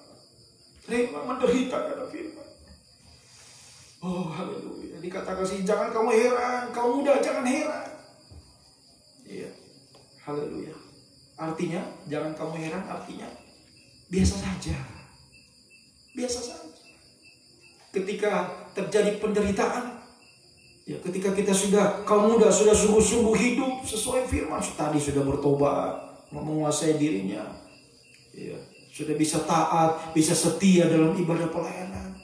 Rela menderita karena firman. Oh, haleluya. Dikatakan sih, jangan kamu heran, kamu muda jangan heran. Iya, haleluya. Artinya, jangan kamu heran, artinya biasa saja. Biasa saja. Ketika terjadi penderitaan, ya, ketika kita kaum muda sudah sungguh-sungguh hidup sesuai firman, tadi sudah bertobat, menguasai dirinya, ya, sudah bisa taat, bisa setia dalam ibadah pelayanan.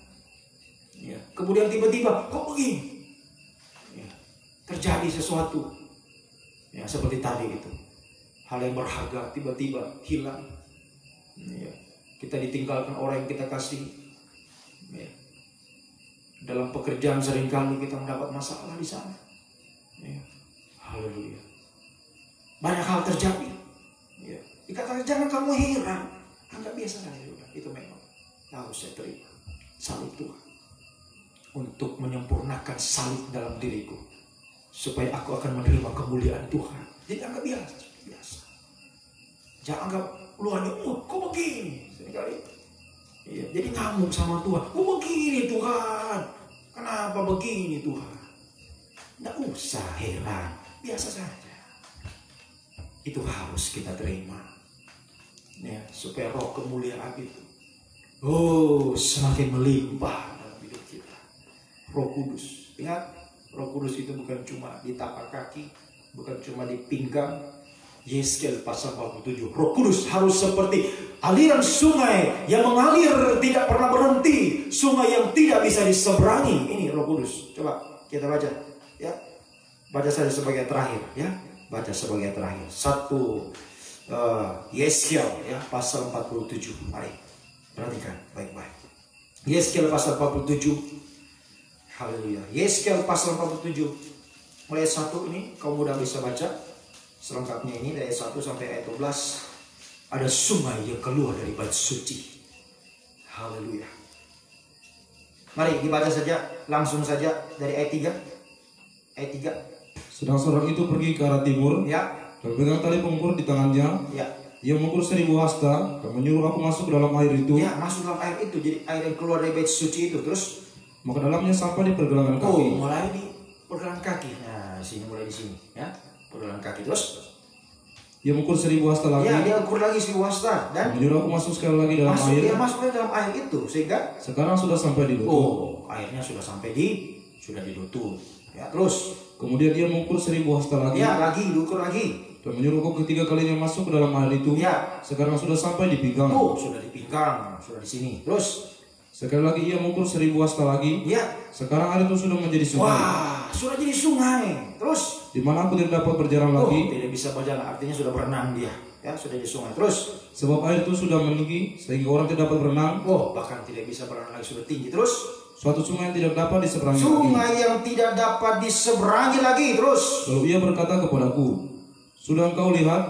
Ya, kemudian tiba-tiba, kok begini? Ya, terjadi sesuatu, ya, seperti tadi itu, hal yang berharga tiba-tiba hilang. Ya, kita ditinggalkan orang yang kita kasih. Ya. Dalam pekerjaan seringkali kita mendapat masalah di sana. Ya. Haleluya. Banyak hal terjadi. Ya. Dikatakan jangan kamu heran. Anggap biasa saja sudah. Itu memang harus saya terima. Salib Tuhan. Untuk menyempurnakan salib dalam diriku. Supaya aku akan menerima kemuliaan Tuhan. Jadi anggap biasa. Jangan anggap luarnya, kok begini? Seringkali. Iya, jadi ngamuk sama Tuhan. Kok begini Tuhan? Kenapa begini Tuhan? Nggak usah heran. Biasa saja. Itu harus kita terima. Ya, supaya roh kemuliaan itu semakin melimpah dalam hidup kita. Roh Kudus. Ingat, Roh Kudus itu bukan cuma di tapak kaki, bukan cuma di pinggang. Yeskel pasal 47. Roh Kudus harus seperti aliran sungai yang mengalir tidak pernah berhenti, sungai yang tidak bisa diseberangi. Ini Roh Kudus. Coba kita baca, ya. Baca saja sebagai terakhir, ya. Baca sebagai terakhir. Yeskel, ya, pasal 47. Mari perhatikan baik-baik. Yeskel pasal 47. Haleluya. Yeskel pasal 47. Mulai 1 ini kamu udah bisa baca selengkapnya ini dari 1 sampai ayat 12. Ada sungai yang keluar dari bait suci. Haleluya. Mari dibaca saja, langsung saja dari ayat 3. Ayat 3. Sedang seorang itu pergi ke arah timur, Ya. dan pegang tali pengukur di tangannya. Ya. Ia mengukur 1000 hasta, dan menyuruh aku masuk ke dalam air itu. Ya, masuk dalam air itu. Jadi air yang keluar dari bait suci itu. Terus Maka dalamnya sampai di pergelangan kaki. mulai di pergelangan kaki. Nah, sini mulai di sini, ya. Pergelangan kaki. Terus Ia mengukur 1000 hasta lagi. ya, dia ukur lagi 1000 hasta dan Menyuruh aku masuk sekali lagi dalam air. dia masuk dalam air itu sehingga Sekarang sudah sampai di lutut. airnya sudah sampai sudah di lutut. Ya, terus Kemudian dia mengukur 1000 hasta lagi. ya, lagi diukur lagi. Dan menyuruh aku ketiga kalinya masuk ke dalam air itu. Ya. Sekarang sudah sampai di pinggang. Sudah di pinggang, sudah di sini. Terus Sekali lagi ia mengukur 1000 hasta lagi. ya, Sekarang air itu sudah menjadi sungai. wah, sudah jadi sungai. Terus Di mana aku tidak dapat berjalan lagi. tidak bisa berjalan, artinya sudah berenang dia. Ya, sudah di sungai. Terus Sebab air itu sudah meninggi sehingga orang tidak dapat berenang. bahkan tidak bisa berenang lagi, sudah tinggi. Terus Suatu sungai yang tidak dapat diseberangi lagi. sungai yang tidak dapat diseberangi lagi. Terus Lalu ia berkata kepadaku, sudah engkau lihat,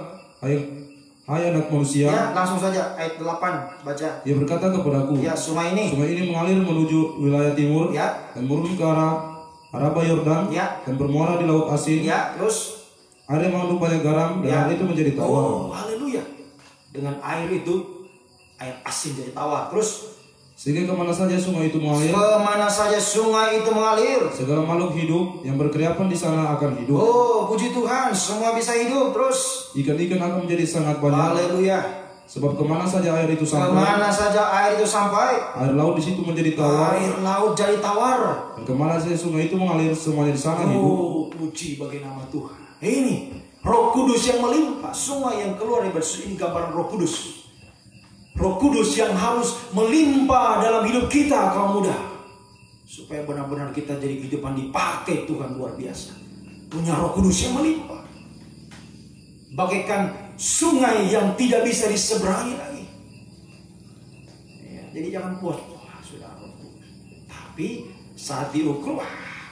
hai anak manusia? ya, langsung saja ayat 8 baca. Ia berkata kepadaku, Ya, sungai ini. sungai ini mengalir menuju wilayah timur Ya. dan menurun ke arah Araba Yordan Ya. dan bermuara di Laut Asin. Ya, terus Air yang mengandung banyak garam dan Ya. air itu menjadi tawar. haleluya. Dengan air itu, air asin jadi tawar. Terus Sehingga kemana saja sungai itu mengalir, kemana saja sungai itu mengalir. segala makhluk hidup yang berkeriapan di sana akan hidup. Puji Tuhan, semua bisa hidup. Terus Ikan-ikan akan menjadi sangat banyak. haleluya. Sebab kemana saja air itu sampai, Kemana saja air itu sampai, air laut di situ menjadi tawar. air laut jadi tawar. Dan kemana saja sungai itu mengalir, semuanya di sana hidup. Puji bagi nama Tuhan. Ini Roh Kudus yang melimpah, sungai yang keluar dari batu. Ini gambaran Roh Kudus. Roh Kudus yang harus melimpah dalam hidup kita, kaum muda, supaya benar-benar kita jadi kehidupan dipakai Tuhan luar biasa. Punya Roh Kudus yang melimpah, bagaikan sungai yang tidak bisa diseberangi lagi. Ya, jadi jangan puas, sudah Roh Kudus. Tapi saat diukur,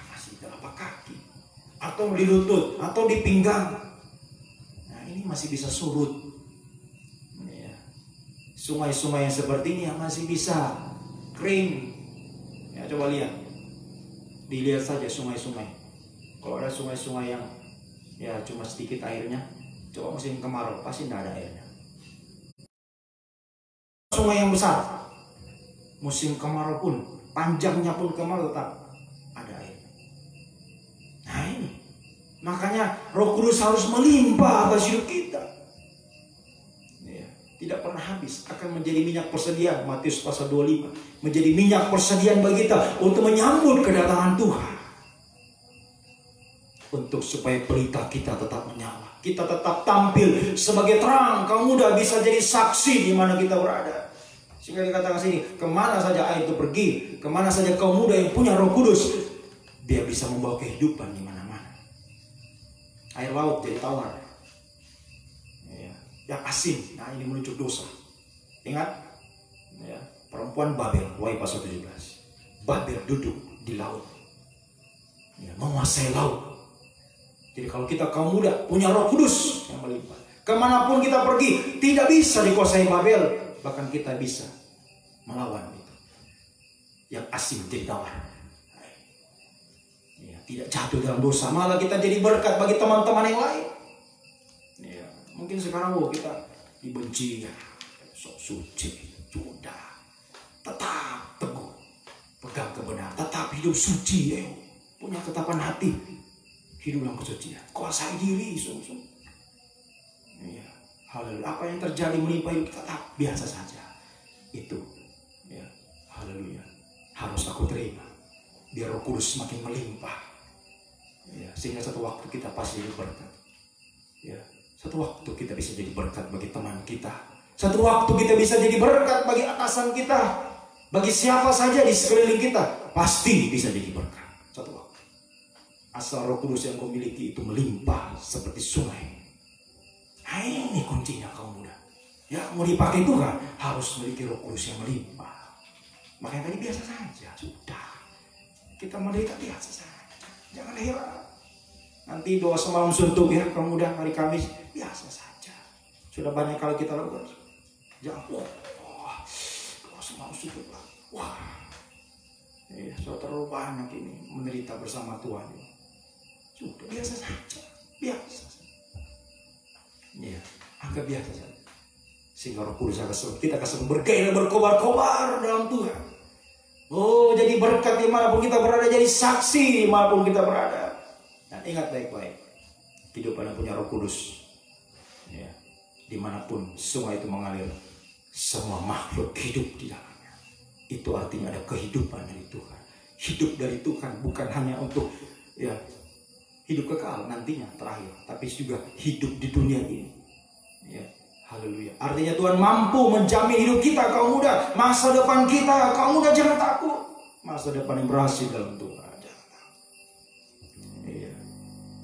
masih telapak kaki, atau di lutut, atau di pinggang. Nah, ini masih bisa surut. Sungai-sungai yang seperti ini yang masih bisa kering. Ya, coba lihat. Dilihat saja sungai-sungai. Kalau ada sungai-sungai yang ya cuma sedikit airnya, coba musim kemarau pasti tidak ada airnya. Sungai yang besar, musim kemarau pun, panjangnya pun kemarau tetap ada air. Nah ini, makanya Roh Kudus harus melimpah atas hidup kita. Ya, tidak pernah habis, akan menjadi minyak persediaan. Matius pasal 25, menjadi minyak persediaan bagi kita untuk menyambut kedatangan Tuhan. Untuk supaya pelita kita tetap menyala, kita tetap tampil sebagai terang. Kaum muda bisa jadi saksi di mana kita berada. Sehingga dikatakan sini, kemana saja air itu pergi, kemana saja kaum muda yang punya Roh Kudus, dia bisa membawa kehidupan di mana-mana. Air laut jadi tawar, ya, yang asin. Nah ini menunjuk dosa. Ingat, ya, perempuan Babel, Wahyu pasal 17. Babel duduk di laut, ya, menguasai laut. Jadi kalau kita kaum muda punya Roh Kudus yang melimpah, kemanapun kita pergi tidak bisa dikuasai Babel, bahkan kita bisa melawan itu yang asing jadi tawar. Ya, tidak jatuh dalam dosa, malah kita jadi berkat bagi teman-teman yang lain. Ya, mungkin sekarang kita dibenci, ya, sok suci, sudah, tetap teguh, pegang kebenaran, tetap hidup suci, ya, punya ketetapan hati. Hidup dalam kesucian, kuasai diri, sungguh-sungguh. Ya, haleluya. Apa yang terjadi menimpa hidup kita tetap biasa saja. Itu, ya, haleluya. Harus aku terima, biar Roh Kudus semakin melimpah. Ya, sehingga satu waktu kita pasti jadi berkat. Ya, satu waktu kita bisa jadi berkat bagi teman kita. Satu waktu kita bisa jadi berkat bagi atasan kita, bagi siapa saja di sekeliling kita, pasti bisa jadi berkat. Satu waktu. Asal Roh Kudus yang kau miliki itu melimpah seperti sungai. Nah, ini kuncinya kaum muda. Ya, mau dipakai Tuhan harus memiliki Roh Kudus yang melimpah. Makanya tadi biasa saja, sudah. Kita menderita biasa saja. Jangan heran. Nanti doa semalam suntuk ya kaum muda hari Kamis biasa saja. Sudah banyak kali kita lakukan. Jangan doa semalam suntuk lah. Wah, ya, sudah terlalu banyak ini menderita bersama Tuhan. Sudah biasa saja, biasa saja. Ya, anggap biasa saja. Sehingga Roh Kudus kita akan bergairah, berkobar-kobar dalam Tuhan. Oh, jadi berkat dimanapun kita berada, jadi saksi dimanapun kita berada. Dan ingat baik-baik, kehidupan yang punya Roh Kudus, ya, dimanapun sungai itu mengalir, semua makhluk hidup di dalamnya. Itu artinya ada kehidupan dari Tuhan. Hidup dari Tuhan bukan hanya untuk, ya, hidup kekal nantinya terakhir, tapi juga hidup di dunia ini. Ya, haleluya. Artinya Tuhan mampu menjamin hidup kita kaum muda, masa depan kita kaum muda. Jangan takut, masa depan yang berhasil dalam Tuhan. Jangan takut. Iya,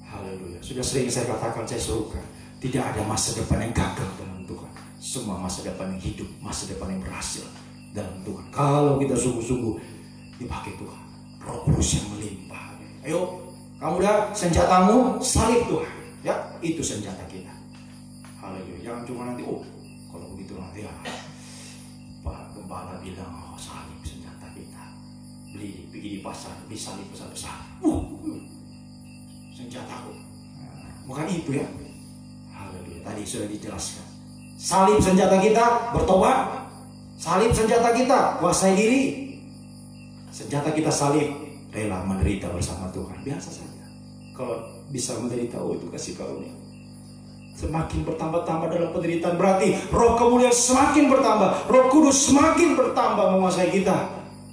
haleluya. Sudah sering saya katakan, saya suka tidak ada masa depan yang gagal dalam Tuhan. Semua masa depan yang hidup, masa depan yang berhasil dalam Tuhan. Kalau kita sungguh-sungguh dipakai Tuhan, Roh Kudus yang melimpah. Ayo. Kamu udah senjatamu salib Tuhan, ya itu senjata kita. Haleluya. Jangan cuma nanti, kalau begitu nanti ya Pak Gembala bilang, salib senjata kita. Pergi di pasar, beli salib besar-besar. Senjataku. Bukan itu ya. Haleluya. Tadi sudah dijelaskan. Salib senjata kita bertobat. Salib senjata kita kuasai diri. Senjata kita salib. Rela menderita bersama Tuhan. Biasa saja. Kalau bisa menderita, itu kasih karunia. Semakin bertambah-tambah dalam penderitaan, berarti Roh kemuliaan semakin bertambah. Roh Kudus semakin bertambah menguasai kita.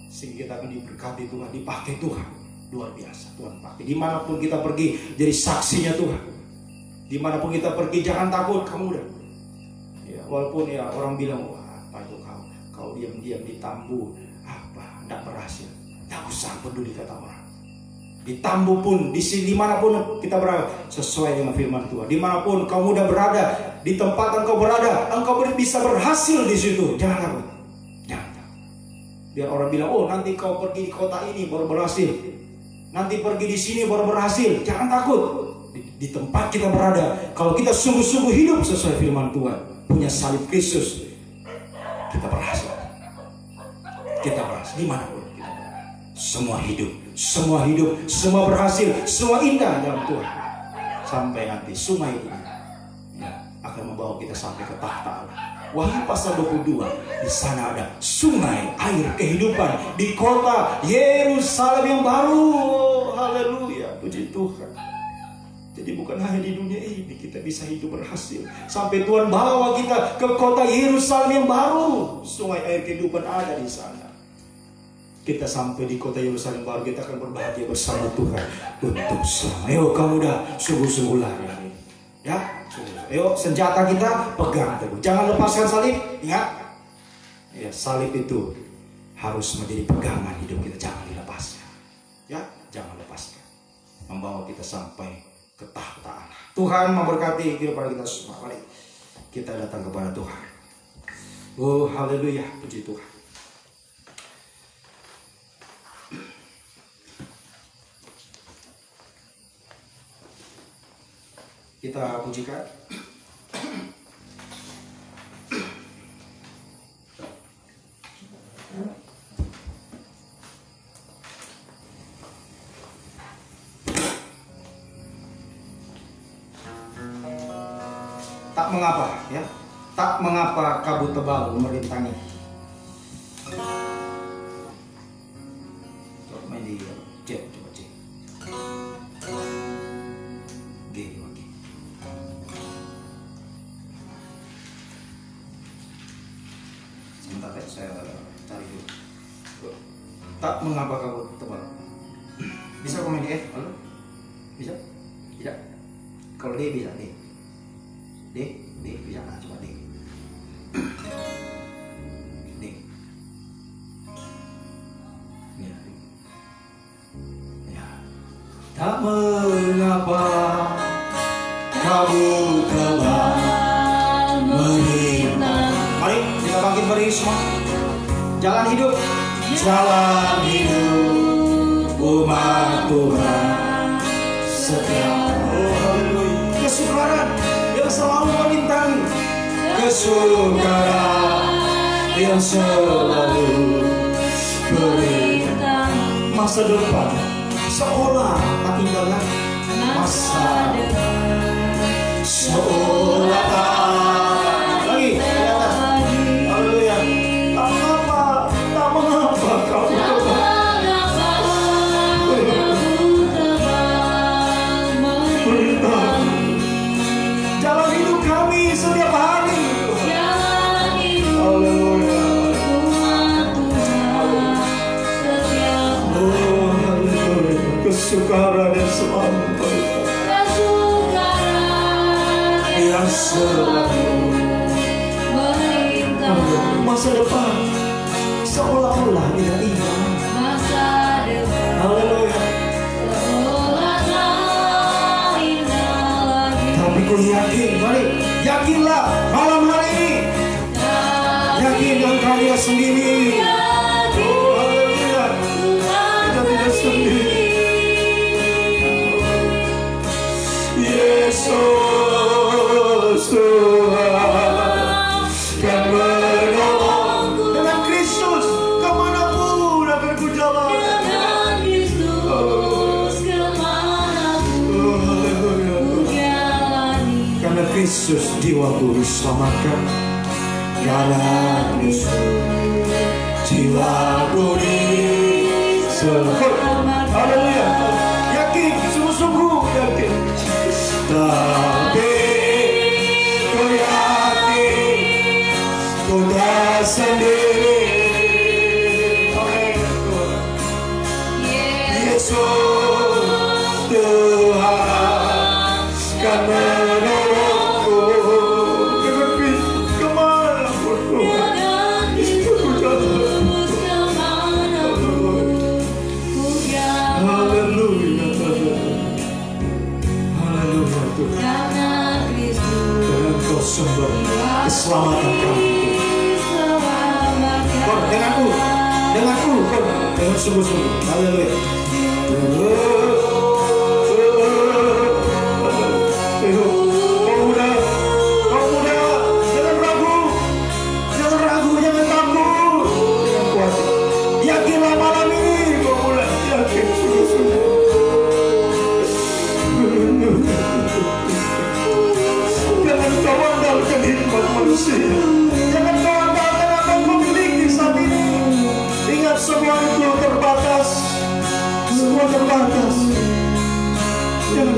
Sehingga kita akan diberkati Tuhan, dipakai Tuhan. Luar biasa Tuhan pakai. Dimanapun kita pergi, jadi saksinya Tuhan. Dimanapun kita pergi, jangan takut kamu udah. Ya, walaupun ya orang bilang, wah apa itu kau diam-diam ditambu, apa, tidak berhasil. Tak usah peduli kata orang. Di Tambu pun, di sini dimanapun kita berada, sesuai dengan firman Tuhan. Dimanapun kamu muda berada, di tempat engkau berada, engkau bisa berhasil di situ. Jangan takut, jangan takut. Biar orang bilang, nanti kau pergi di kota ini baru berhasil, nanti pergi di sini baru berhasil. Jangan takut. Di tempat kita berada, kalau kita sungguh-sungguh hidup sesuai firman Tuhan, punya salib Kristus, kita berhasil. Kita berhasil dimanapun kita berada. Semua hidup, semua berhasil, semua indah dalam Tuhan. Sampai nanti sungai ini akan membawa kita sampai ke takhta Allah. Wahyu pasal 22, di sana ada sungai air kehidupan di kota Yerusalem yang baru. Haleluya, puji Tuhan. Jadi bukan hanya di dunia ini kita bisa hidup berhasil, sampai Tuhan bawa kita ke kota Yerusalem yang baru. Sungai air kehidupan ada di sana. Kita sampai di kota Yerusalem baru, kita akan berbahagia bersama Tuhan untuk selama. Ayo kamu udah sungguh-sungguh lari hari ini, ya. Ayo senjata kita pegang teguh, jangan lepaskan salib. Ingat, ya, salib itu harus menjadi pegangan hidup kita, jangan dilepaskan. Ya, jangan lepaskan. Membawa kita sampai ke tahta Allah. Tuhan memberkati kehidupan kita semua. Mari kita datang kepada Tuhan. Oh haleluya, puji Tuhan. Kita pujikan. Tak mengapa, ya. Tak mengapa kabut tebal merintangi. Coba main di C, coba C. G, oke. Sebentar ya, saya cari dulu. Tak mengapa kabut tebal. Bisa komen di F? Halo? Bisa? Tidak? Kalau D bisa, D. D bisa nggak? Coba D. D. Ya. Ya. Tak mengapa kabut tebal merintang. Mari kita bangkit berdiri semua. Jalan hidup umat Tuhan setiap kesukaran yang selalu melintangi, kesukaran yang selalu melintang. Masa depan seolah tak tinggal lagi. Masa depan seolah tak lagi. Haleluya. Tak mengapa kau setiap hari. Haleluya. Oh haleluya. Kesukaran yang selalu masa depan seolah-olah tidak indah. Haleluya. Tapi ku yakin, mari yakinlah malam hari ini. Yakin dengan karya sendiri. Oh haleluya. Kita tidak sendiri. Yesus Tuhan yang menolongku. Dengan Kristus kemanapun akan ku jalan. Dengan Kristus kemanapun ku jalani. Karena Kristus jiwaku diselamatkan. Karena Kristus jiwaku diselamatkan. Haleluya. Yakin, sungguh-sungguh yakin. Tapi ku yakin ku tak sendiri. Yesus Tuhan kan menolongku. Kemanapun Tuhan haleluya. Haleluya Tuhan. Karena Kau sumber keselamatan kami. Kau denganku, kau dengan sungguh-sungguh. Haleluya. Kau muda, jangan ragu, jangan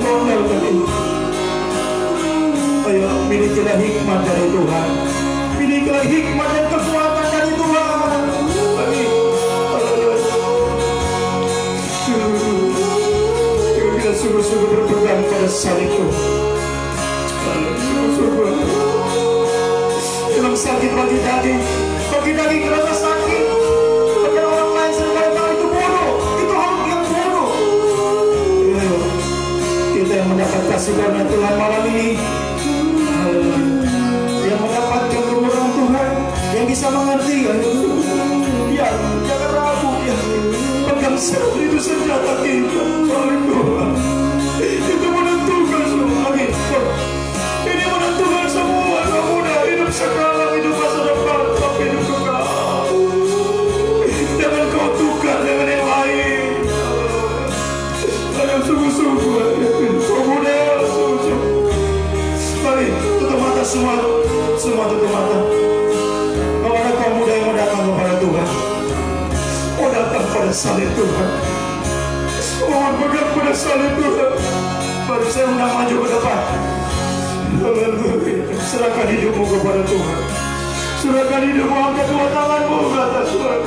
mengandalkan ini. Ayo milikilah hikmat dari Tuhan, milikilah hikmat dan kekuatan dari Tuhan. Amin. Kita sungguh-sungguh berpegang pada salib Tuhan. Sungguh-sungguh dalam sakit bagi daging kerasa sakit. Bagi orang lain seringkali itu bodoh, itu hal yang bodoh. Kita yang mendapat kasih karunia Tuhan malam ini, yang mendapatkan kemurahan Tuhan, yang bisa mengerti, ya jangan ragu, ya pegang salib itu senjata kita. Tuhan itu menentukan semua. Amin. Ini menentukan semua. Kamu udah hidup sekarang, hidup masa depan, tapi hidup kekal. Jangan kau tukar dengan yang lain. Ayo sungguh-sungguh, kamu udah sungguh-sungguh. Mari tutup mata semua tutup mata. Kalau ada kaum muda yang mau datang kepada Tuhan, mau datang pada salib Tuhan, mau pegang pada salib Tuhan, mari saya undang maju ke depan. Serahkan hidupmu kepada Tuhan. Serahkan hidupmu, angkat dua tanganmu ke atas Tuhan.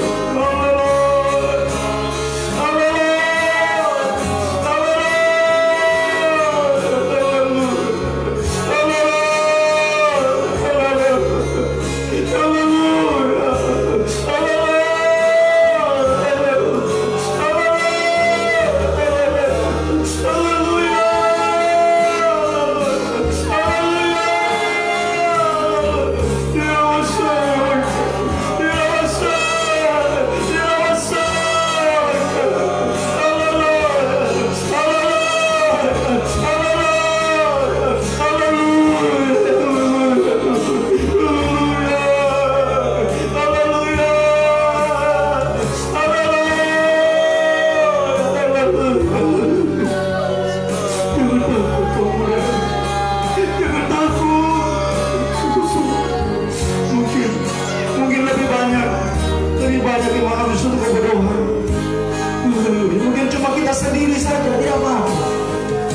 Mungkin cuma kita sendiri saja, tidak apa-apa.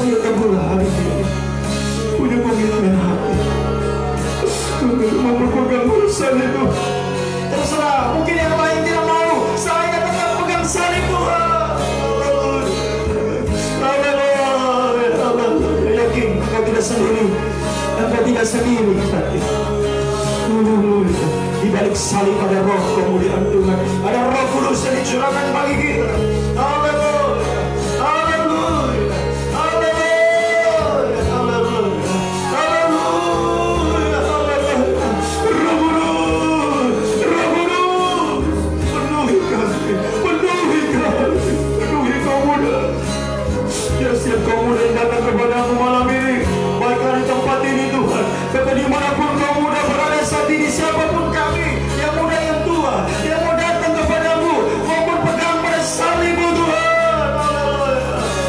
Ayo teguhlah hari ini, punya komitmen hati mau berpegang pada salib itu. Terserah, mungkin yang lain tidak mau, saya tetap pegang salib Tuhan. Yakin kau tidak sendiri, kau tidak sendiri. Di balik salib ada roh kemuliaan Tuhan, ada roh kudus yang dicurahkan bagi kita. Haleluya, haleluya, haleluya, haleluya, haleluya, haleluya. Roh kudus, roh kudus, penuhi kami, penuhi kaum muda. Ya, setiap kaum muda yang datang kepadamu malam ini, baik di tempat ini Tuhan, bahkan dimanapun kaum muda berada saat ini, siapapun kami, yang muda yang tua, yang mau datang kepadamu, maupun pegang pada salib-Mu Tuhan.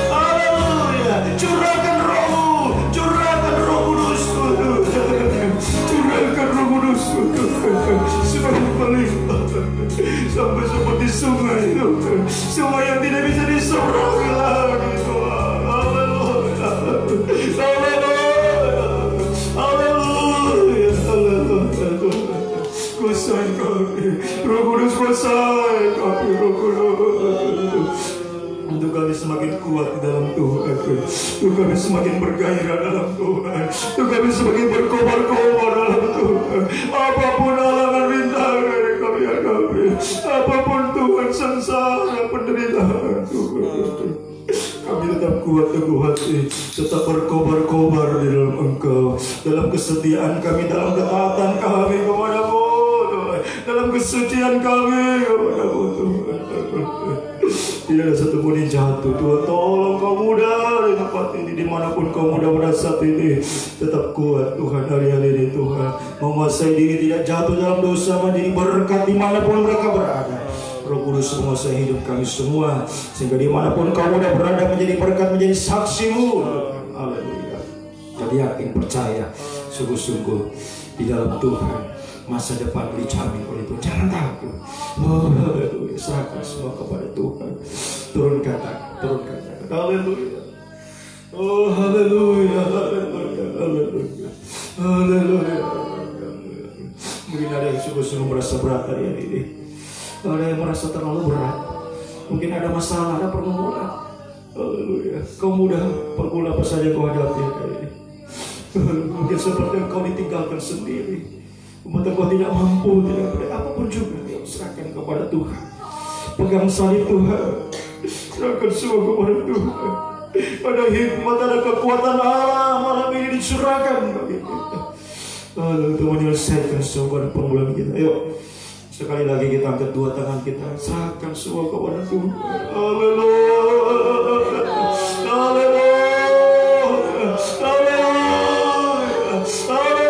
Haleluya. Curahkan roh-Mu, curahkan roh kudus, curahkan roh kudus, semakin melimpah sampai seperti sungai, sungai yang tidak bisa diseberangi lagi Tuhan. Haleluya, haleluya, haleluya. Kuasai kami, Roh Kudus, kuasai kami, Roh Kudus. Untuk kami semakin kuat di dalam Tuhan, untuk kami semakin bergairah dalam Tuhan, untuk kami semakin berkobar-kobar dalam Tuhan. Apapun halangan rintangan yang kami hadapi, apapun Tuhan sengsara penderitaan Tuhan, kami tetap kuat teguh hati, tetap berkobar-kobar di dalam Engkau, dalam kesetiaan kami, dalam ketaatan kami kepada-Mu, dalam kesucian kami kepada-Mu Tuhan. Tidak ada satu pun yang jatuh Tuhan. Tolong kaum muda di tempat ini, dimanapun kaum muda pada saat ini, tetap kuat Tuhan hari-hari ini Tuhan, menguasai diri, tidak jatuh dalam dosa, menjadi berkat dimanapun mereka berada. Roh Kudus menguasai hidup kami semua, sehingga dimanapun kamu muda berada menjadi berkat, menjadi saksi-Mu. Haleluya. Jadi yakin, percaya, sungguh-sungguh di dalam Tuhan masa depan dijamin oleh Tuhan. Jangan takut. Haleluya. Serahkan semua kepada Tuhan. Turunkan tangan. Haleluya. Oh haleluya, haleluya, haleluya, haleluya. Mungkin ada yang sungguh-sungguh merasa berat hari ini. Ada yang merasa terlalu berat. Mungkin ada masalah, ada pergumulan. Haleluya. Kau mudah pergumulan apa saja kau hadapi hari ini. Mungkin seperti kau ditinggalkan sendiri. Mata kau tidak mampu, tidak boleh apapun juga. Serahkan kepada Tuhan. Pegang salib Tuhan. Serahkan semua kepada Tuhan. Ada hikmat, ada kekuatan Allah malam ini dicurahkan bagi kita. Untuk menyelesaikan semua pergumulan kita. Ayo, sekali lagi kita angkat dua tangan kita, serahkan semua kepada Tuhan. Haleluya, haleluya, haleluya, haleluya, haleluya, Tuhan.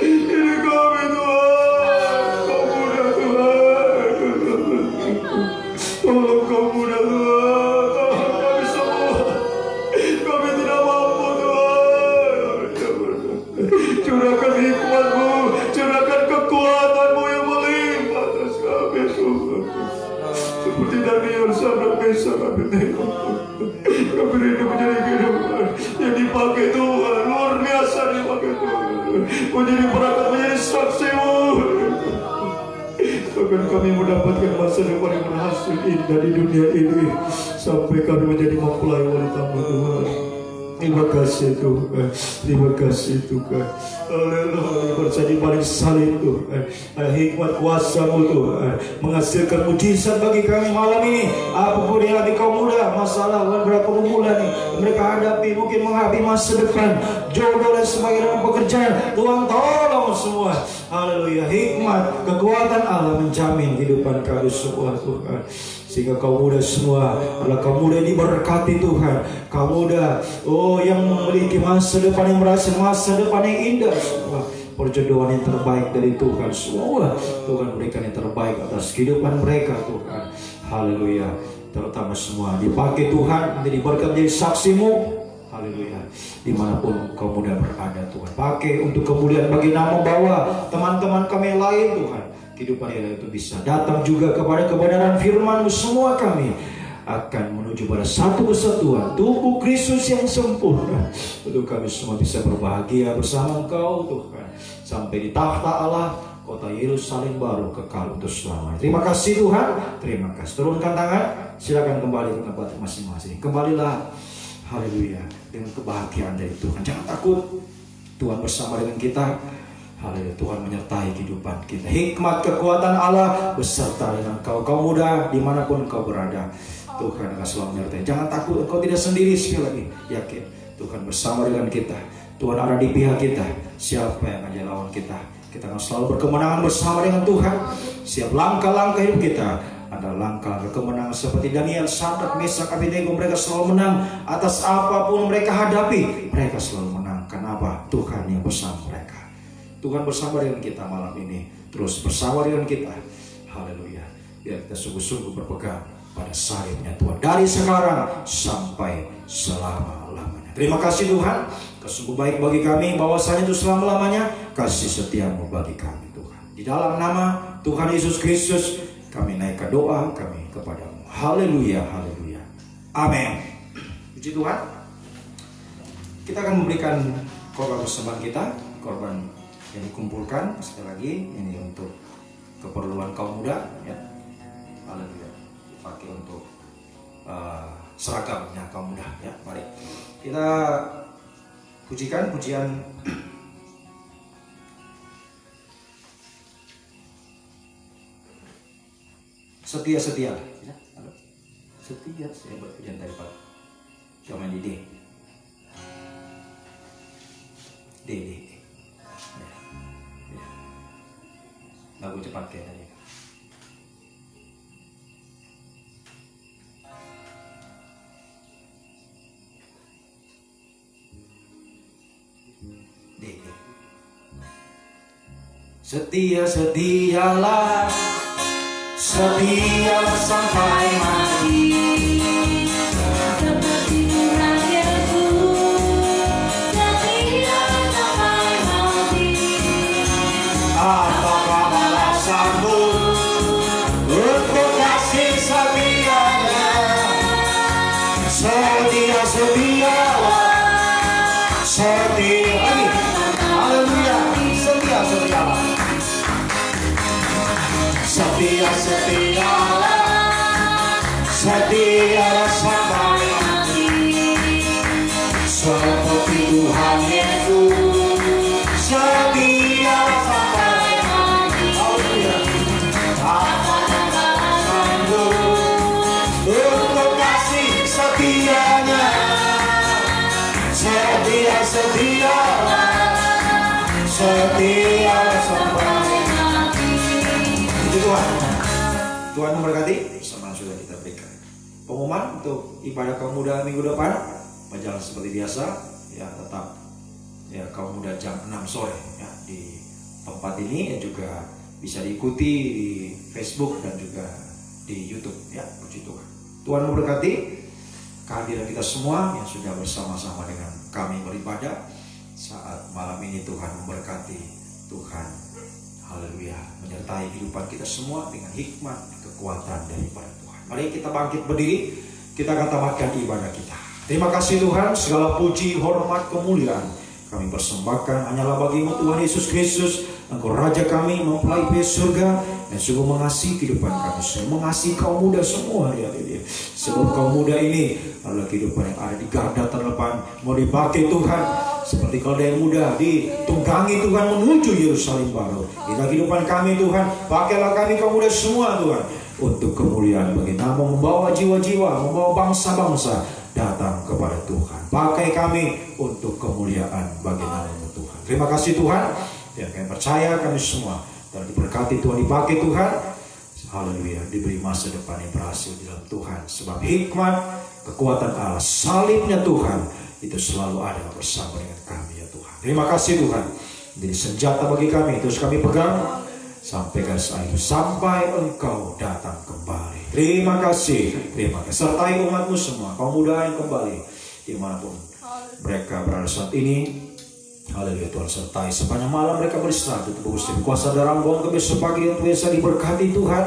Ini kami Tuhan, kau mudah Tuhan. Tolong kau mudah Tuhan, kami semua, kami tidak mampu Tuhan. Curahkan hikmat-Mu, curahkan kekuatan-Mu yang melimpah atas kami Tuhan. Seperti Daniel Sadrak Mesak Abednego, kami rindu menjadi kehidupan yang dipakai Tuhan, luar biasa dipakai Tuhan, menjadi berangkat, menjadi saksi-Mu. Bahkan kami mendapatkan masa depan yang berhasil indah di dunia ini sampai kami menjadi mempelai wanita-Mu Tuhan. Terima kasih Tuhan, terima kasih Tuhan. Haleluya, percaya di balik salib Tuhan, hikmat kuasa-Mu Tuhan menghasilkan mujizat bagi kami malam ini. Apapun yang hati kaum muda, masalah beberapa pergumulan nih mereka hadapi, mungkin menghadapi masa depan, jodoh dan sebagainya dalam pekerjaan, Tuhan tolong semua. Haleluya, hikmat, kekuatan Allah menjamin kehidupan kami semua Tuhan. Sehingga kaum muda semua adalah kaum muda yang diberkati Tuhan. Kaum muda, oh yang memiliki masa depan yang berhasil, masa depan yang indah semua. Perjodohan yang terbaik dari Tuhan semua. Tuhan berikan yang terbaik atas kehidupan mereka Tuhan. Haleluya. Terutama semua dipakai Tuhan menjadi berkat, menjadi saksi-Mu. Haleluya. Dimanapun kaum muda berada Tuhan, pakai untuk kemuliaan bagi nama bawa teman-teman kami yang lain Tuhan. Kehidupan yang itu bisa datang juga kepada kebenaran firman-Mu. Semua kami akan menuju pada satu kesatuan tubuh Kristus yang sempurna, untuk kami semua bisa berbahagia bersama Engkau Tuhan, sampai di takhta Allah, kota Yerusalem baru kekal untuk selamanya. Terima kasih Tuhan, terima kasih. Turunkan tangan, silakan kembali ke tempat masing-masing. Kembalilah, haleluya, dengan kebahagiaan dari Tuhan. Jangan takut, Tuhan bersama dengan kita. Haleluya, Tuhan menyertai kehidupan kita. Hikmat kekuatan Allah beserta dengan kau muda dimanapun kau berada. Tuhan akan selalu menyertai. Jangan takut, engkau tidak sendiri. Sekali lagi yakin Tuhan bersama dengan kita. Tuhan ada di pihak kita. Siapa yang akan lawan kita? Kita akan selalu berkemenangan bersama dengan Tuhan. Siap langkah-langkah hidup kita ada langkah kemenangan seperti Daniel, Sadrak, Mesak, Abednego. Mereka selalu menang atas apapun mereka hadapi. Mereka selalu menang. Kenapa? Tuhan yang bersama mereka. Tuhan bersama dengan kita malam ini, terus bersama dengan kita. Haleluya. Biar kita sungguh-sungguh berpegang pada salibnya Tuhan dari sekarang sampai selama-lamanya. Terima kasih Tuhan, sungguh baik bagi kami bahwasanya itu selama-lamanya kasih setia-Mu bagi kami Tuhan. Di dalam nama Tuhan Yesus Kristus kami naikkan doa kami kepadamu. Haleluya, haleluya. Amin. Puji Tuhan. Kita akan memberikan korban persembahan kita, korban yang dikumpulkan sekali lagi ini untuk keperluan kaum muda ya. Haleluya. Dipakai untuk seragamnya kaum muda ya. Mari kita pujikan pujian setia ya. Setia saya berpujian dari Pak zaman di D. Lagu cepat kayak tadi. Setia-setialah, setia sampai mati. Seperti rakyatku, setia sampai mati. Apakah balasanmu setia, setia lagi. Haleluya, setia, setia. Setia, setia, setia sampai mati. Seperti Tuhan Yesus, setia sampai mati. Haleluya. Untuk kasih setianya, setia, setia, setia sampai mati. Itu Tuhan. Tuhan memberkati. Sama sudah kita berikan pengumuman untuk ibadah kaum muda minggu depan. Berjalan seperti biasa, ya tetap ya kaum muda jam 6 sore ya di tempat ini, dan juga bisa diikuti di Facebook dan juga di YouTube ya. Puji Tuhan. Tuhan memberkati kehadiran kita semua yang sudah bersama-sama dengan kami beribadah saat malam ini. Tuhan memberkati, Tuhan haleluya menyertai kehidupan kita semua dengan hikmat kekuatan daripada Tuhan. Mari kita bangkit berdiri, kita akan tamatkan ibadah kita. Terima kasih Tuhan, segala puji, hormat, kemuliaan kami persembahkan hanyalah bagimu Tuhan Yesus Kristus. Engkau Raja kami, mempelai pihak surga, dan sungguh mengasihi kehidupan kami semua, mengasihi kaum muda semua ya dia. Sebab kaum muda ini adalah kehidupan yang ada di garda terdepan, mau dipakai Tuhan seperti keledai muda ditunggangi Tuhan menuju Yerusalem baru. Inilah kehidupan kami Tuhan, pakailah kami kaum muda semua Tuhan untuk kemuliaan bagi nama, membawa jiwa-jiwa, membawa bangsa-bangsa datang kepada Tuhan. Pakai kami untuk kemuliaan bagi nama-Mu Tuhan. Terima kasih Tuhan. Ya, kami percaya kami semua telah diberkati Tuhan, dipakai Tuhan. Haleluya, diberi masa depan yang berhasil di dalam Tuhan. Sebab hikmat, kekuatan Allah, salibnya Tuhan itu selalu ada bersama dengan kami ya Tuhan. Terima kasih Tuhan. Jadi senjata bagi kami terus kami pegang sampai garis akhir, sampai Engkau datang kembali. Terima kasih, terima kasih. Sertai umat-Mu semua, kaum muda yang kembali dimanapun mereka berada saat ini. Haleluya Tuhan, sertai sepanjang malam mereka beristirahat untuk bergusti kuasa darah buang ke besok pagi yang biasa diberkati Tuhan.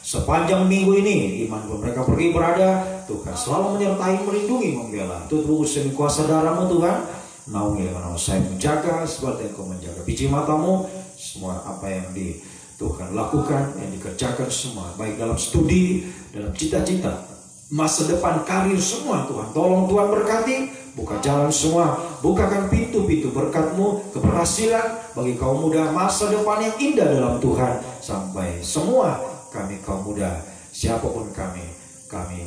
Sepanjang minggu ini dimanapun mereka pergi berada, Tuhan selalu menyertai, melindungi, membela. Untuk bergusti kuasa darah-Mu Tuhan, naungi dengan nama saya menjaga seperti Engkau menjaga biji mata-Mu. Semua apa yang Tuhan lakukan, yang dikerjakan semua, baik dalam studi, dalam cita-cita, masa depan, karir semua Tuhan. Tolong Tuhan berkati, buka jalan semua, bukakan pintu-pintu berkat-Mu, keberhasilan bagi kaum muda, masa depan yang indah dalam Tuhan. Sampai semua kami kaum muda, siapapun kami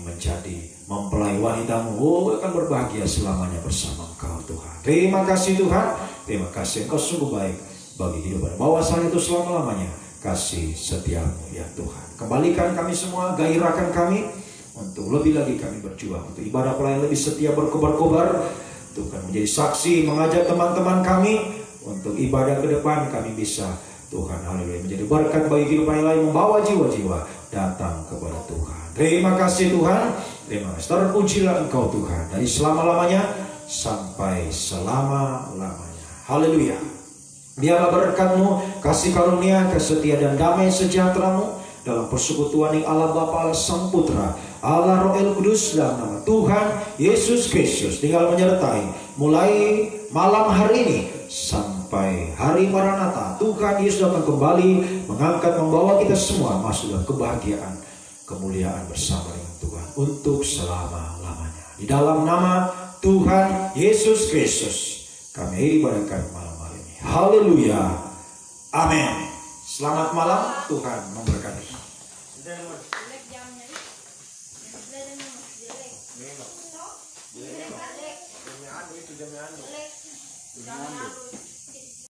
menjadi mempelai wanita-Mu, akan berbahagia selamanya bersama Engkau Tuhan. Terima kasih Tuhan, terima kasih Engkau sungguh baik bagi kehidupan bawasanya itu selama-lamanya. Kasih setiamu ya Tuhan. Kembalikan kami semua, gairahkan kami untuk lebih lagi kami berjuang untuk ibadah pelayan lebih setia, berkobar-kobar Tuhan, menjadi saksi, mengajak teman-teman kami untuk ibadah ke depan. Kami bisa Tuhan haleluya menjadi berkat bagi kehidupan yang lain, membawa jiwa-jiwa datang kepada Tuhan. Terima kasih Tuhan, terima kasih. Terpujilah Engkau Tuhan dari selama-lamanya sampai selama-lamanya. Haleluya. Biarlah berkat-Mu, kasih karunia, kesetiaan dan damai sejahtera-Mu dalam persekutuan yang Allah Bapa, Allah Sang Putra, Allah Roh El Kudus, dalam nama Tuhan Yesus Kristus tinggal menyertai mulai malam hari ini sampai hari Maranatha. Tuhan Yesus akan kembali mengangkat, membawa kita semua masuk dalam kebahagiaan, kemuliaan bersama dengan Tuhan untuk selama-lamanya. Di dalam nama Tuhan Yesus Kristus kami ibadahkan malam hari ini. Haleluya. Amin. Selamat malam, Tuhan memberkati. Jamnya